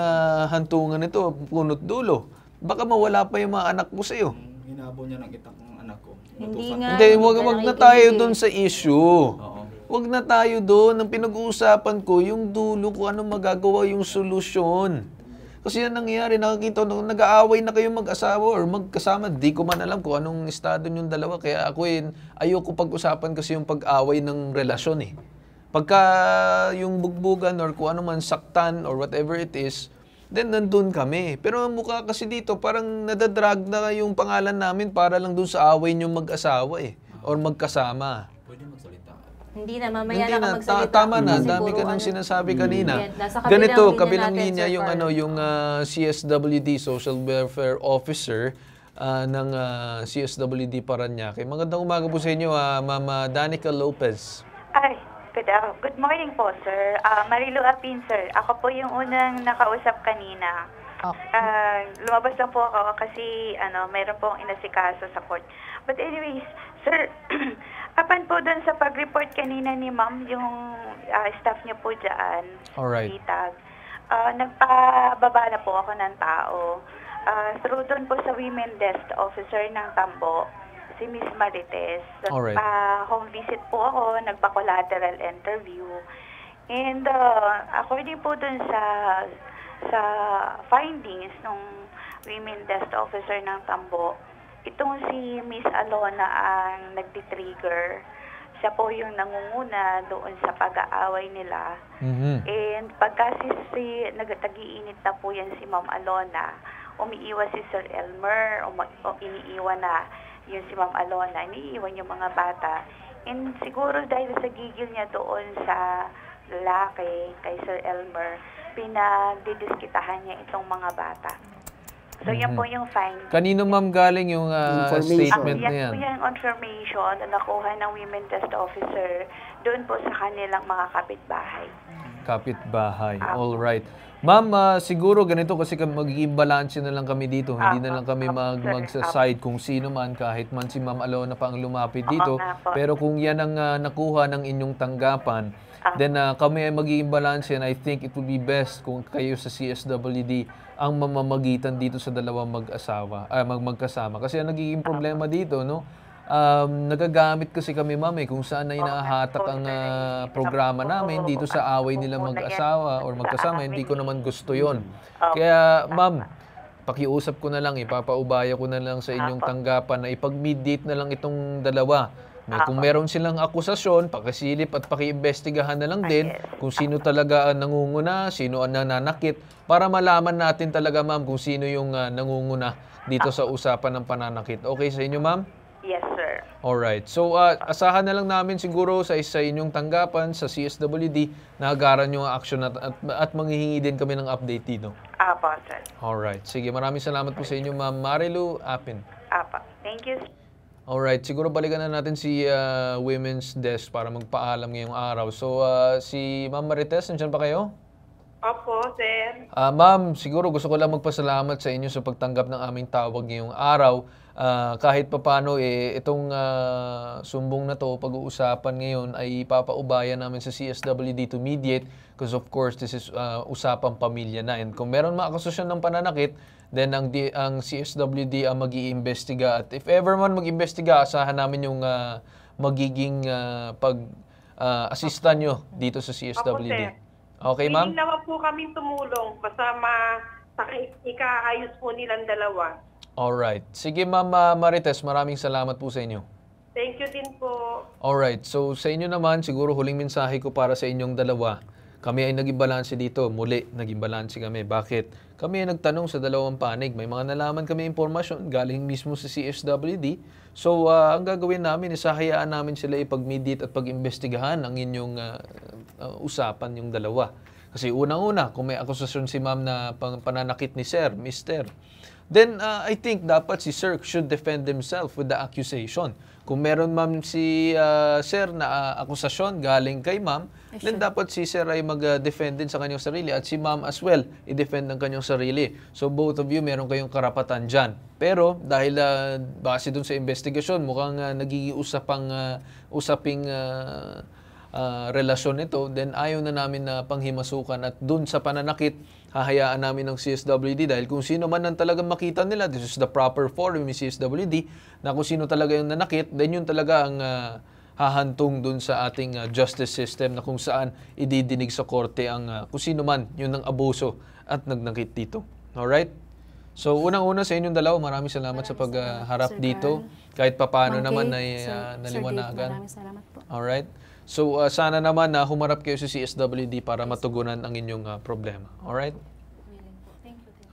hantungan nito, punot dulo? Baka mawala pa yung mga anak mo sa'yo. Hinabo niya ng itak ng anak ko. Hindi, wag na tayo doon sa issue. Wag na tayo doon. Ang pinag-uusapan ko, yung dulo kung ano magagawa yung solusyon. Kasi yan nangyayari, nakakita nung nag-aaway na kayong mag-asawa or magkasama, di ko man alam kung anong estado yung dalawa. Kaya ako ayoko pag-usapan kasi yung pag-away ng relasyon eh. Pagka yung bugbugan or kung ano man saktan or whatever it is, then nandun kami. Pero mukha kasi dito, parang nadadrag na yung pangalan namin para lang dun sa away nyo mag-asawa eh. Or magkasama. Pwede magsalita. Hindi na, mamaya na ka magsalita. Tama na, dami ka nang sinasabi kanina. Ganito, kabilang linya yung CSWD, Social Welfare Officer ng CSWD Parañaque. Magandang umaga po sa inyo, Ma'am Danica Lopez. Ay, good morning po, sir. Marilu Apin, sir. Ako po yung unang nakausap kanina. Lumabas lang po ako kasi mayroon pong inasikaso sa court. But anyways, sir, apan po doon sa pag-report kanina ni ma'am, yung staff niyo po dyan, Itag, nagpababa na po ako ng tao. Through doon po sa Women Desk Officer ng Tambo, si Miss Marites. Home visit po ako, nagpa-collateral interview. And according po doon sa findings ng Women Desk Officer ng Tambo, itong si Miss Alona ang nagdi-trigger. Siya po yung nangunguna doon sa pag-aaway nila. And pagka nagtag-iinit na po yan si Ma'am Alona, umiiwas si Sir Elmer, iniiwan na yung si Ma'am Alona, iniiwan yung mga bata. And siguro dahil sa gigil niya doon sa lalaki, kay Sir Elmer, pinagdidiskitahan niya itong mga bata. So, yan po yung finding. Kanino ma'am galing yung statement na yan? Yan po yung information na nakuha ng Women Desk Officer doon po sa kanilang mga kapitbahay. Kapitbahay. All right. Ma'am, siguro ganito kasi magiging balanse na lang kami dito. Hindi na lang kami magsa-side kung sino man, kahit man si Ma'am Alona pa ang lumapit dito. Pero kung yan ang nakuha ng inyong tanggapan, then kami ay magiging balanse, and I think it would be best kung kayo sa CSWD ang mamamagitan dito sa dalawang magkasama. Kasi ang nagiging problema dito, no? Nagagamit kasi kami, ma'am, kung saan na inahatak ang programa namin dito sa away nila mag-asawa or magkasama. Hindi ko naman gusto yon. Kaya, ma'am, pakiusap ko na lang, ipapaubaya ko na lang sa inyong tanggapan na ipag-mediate na lang itong dalawa. Kung meron silang akusasyon, pakisilip at pakiimbestigahan na lang din kung sino talaga ang nangunguna, sino ang nananakit, para malaman natin talaga, ma'am, kung sino yung nangunguna dito sa usapan ng pananakit. Okay sa inyo, ma'am? Yes, sir. Alright. So, asahan na lang namin siguro sa inyong tanggapan sa CSWD na agaran yung action at manghihingi din kami ng update dito. Apo, sir. Alright. Sige, maraming salamat po sa inyo, ma'am Marilu Apin. Apo. Thank you. Alright, siguro balikan na natin si Women's Desk para magpaalam ngayong araw. So, si Ma'am Marites, nandiyan pa kayo? Opo, sir. Ma'am, siguro gusto ko lang magpasalamat sa inyo sa pagtanggap ng aming tawag ngayong araw. kahit papano itong sumbong na to, pag-uusapan ngayon ay ipapaubayan namin sa CSWD to mediate because of course this is usapang pamilya na. And kung meron maakusasyon ng pananakit, then ang CSWD ang mag-iimbestiga. At if ever man mag-imbestiga, asahan namin yung magiging pag-assistan nyo dito sa CSWD. Okay, ma'am? Hindi naman po kami tumulong. Basta ikaayos po nilang dalawa. Alright. Sige, Ma'am Marites, maraming salamat po sa inyo. Thank you din po. Alright. So, sa inyo naman, siguro huling mensahe ko para sa inyong dalawa. Kami ay naging balanse dito. Muli, naging balanse kami. Bakit? Kami ay nagtanong sa dalawang panig. May mga nalaman kami impormasyon galing mismo sa CSWD. So, ang gagawin namin is hayaan namin sila ipag-mediate at pag-imbestigahan ang inyong usapan yung dalawa. Kasi unang-una, kung may akusasyon si ma'am na pananakit ni sir, mister, then I think dapat si sir should defend himself with the accusation. Kung meron ma'am si sir na akusasyon galing kay ma'am, then dapat si sir ay mag-defend din sa kanyang sarili at si ma'am as well, i-defend ng kanyang sarili. So both of you, meron kayong karapatan dyan. Pero dahil base dun sa investigasyon, mukhang nagiging usaping relasyon nito, then ayaw na namin na panghimasukan at dun sa pananakit, hahayaan namin ng CSWD dahil kung sino man ang talagang makita nila, this is the proper forum ni CSWD, na kung sino talaga yung nanakit, then yun talaga ang hahantong dun sa ating justice system na kung saan ididinig sa korte ang kung sino man yun ang abuso at nagnakit dito. Alright? So, unang-una sa inyong dalawa, maraming salamat sa pagharap dito. Kahit papaano naman ay naliwanagan. Maraming salamat po. Alright? So, sana naman na humarap kayo sa CSWD para matugunan ang inyong problema. Alright?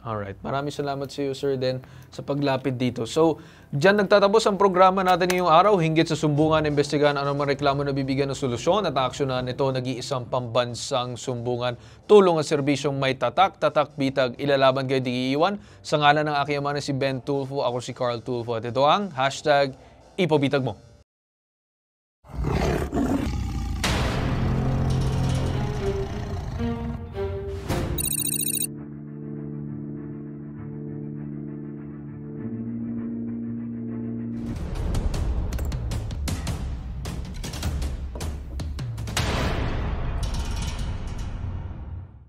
Alright. Maraming salamat sa iyo, sir, din sa paglapit dito. So, dyan nagtatapos ang programa natin ngayong araw. Hinggit sa sumbungan, investigahan ano man reklamo na bibigyan ng solusyon at aksyonan ito, nag-iisang pambansang sumbungan. Tulong at serbisyong may tatak, bitag, ilalaban kayo di iiwan. Sa ngalan ng aking ama na si Ben Tulfo, ako si Carl Tulfo. At ito ang #Ipabitag mo.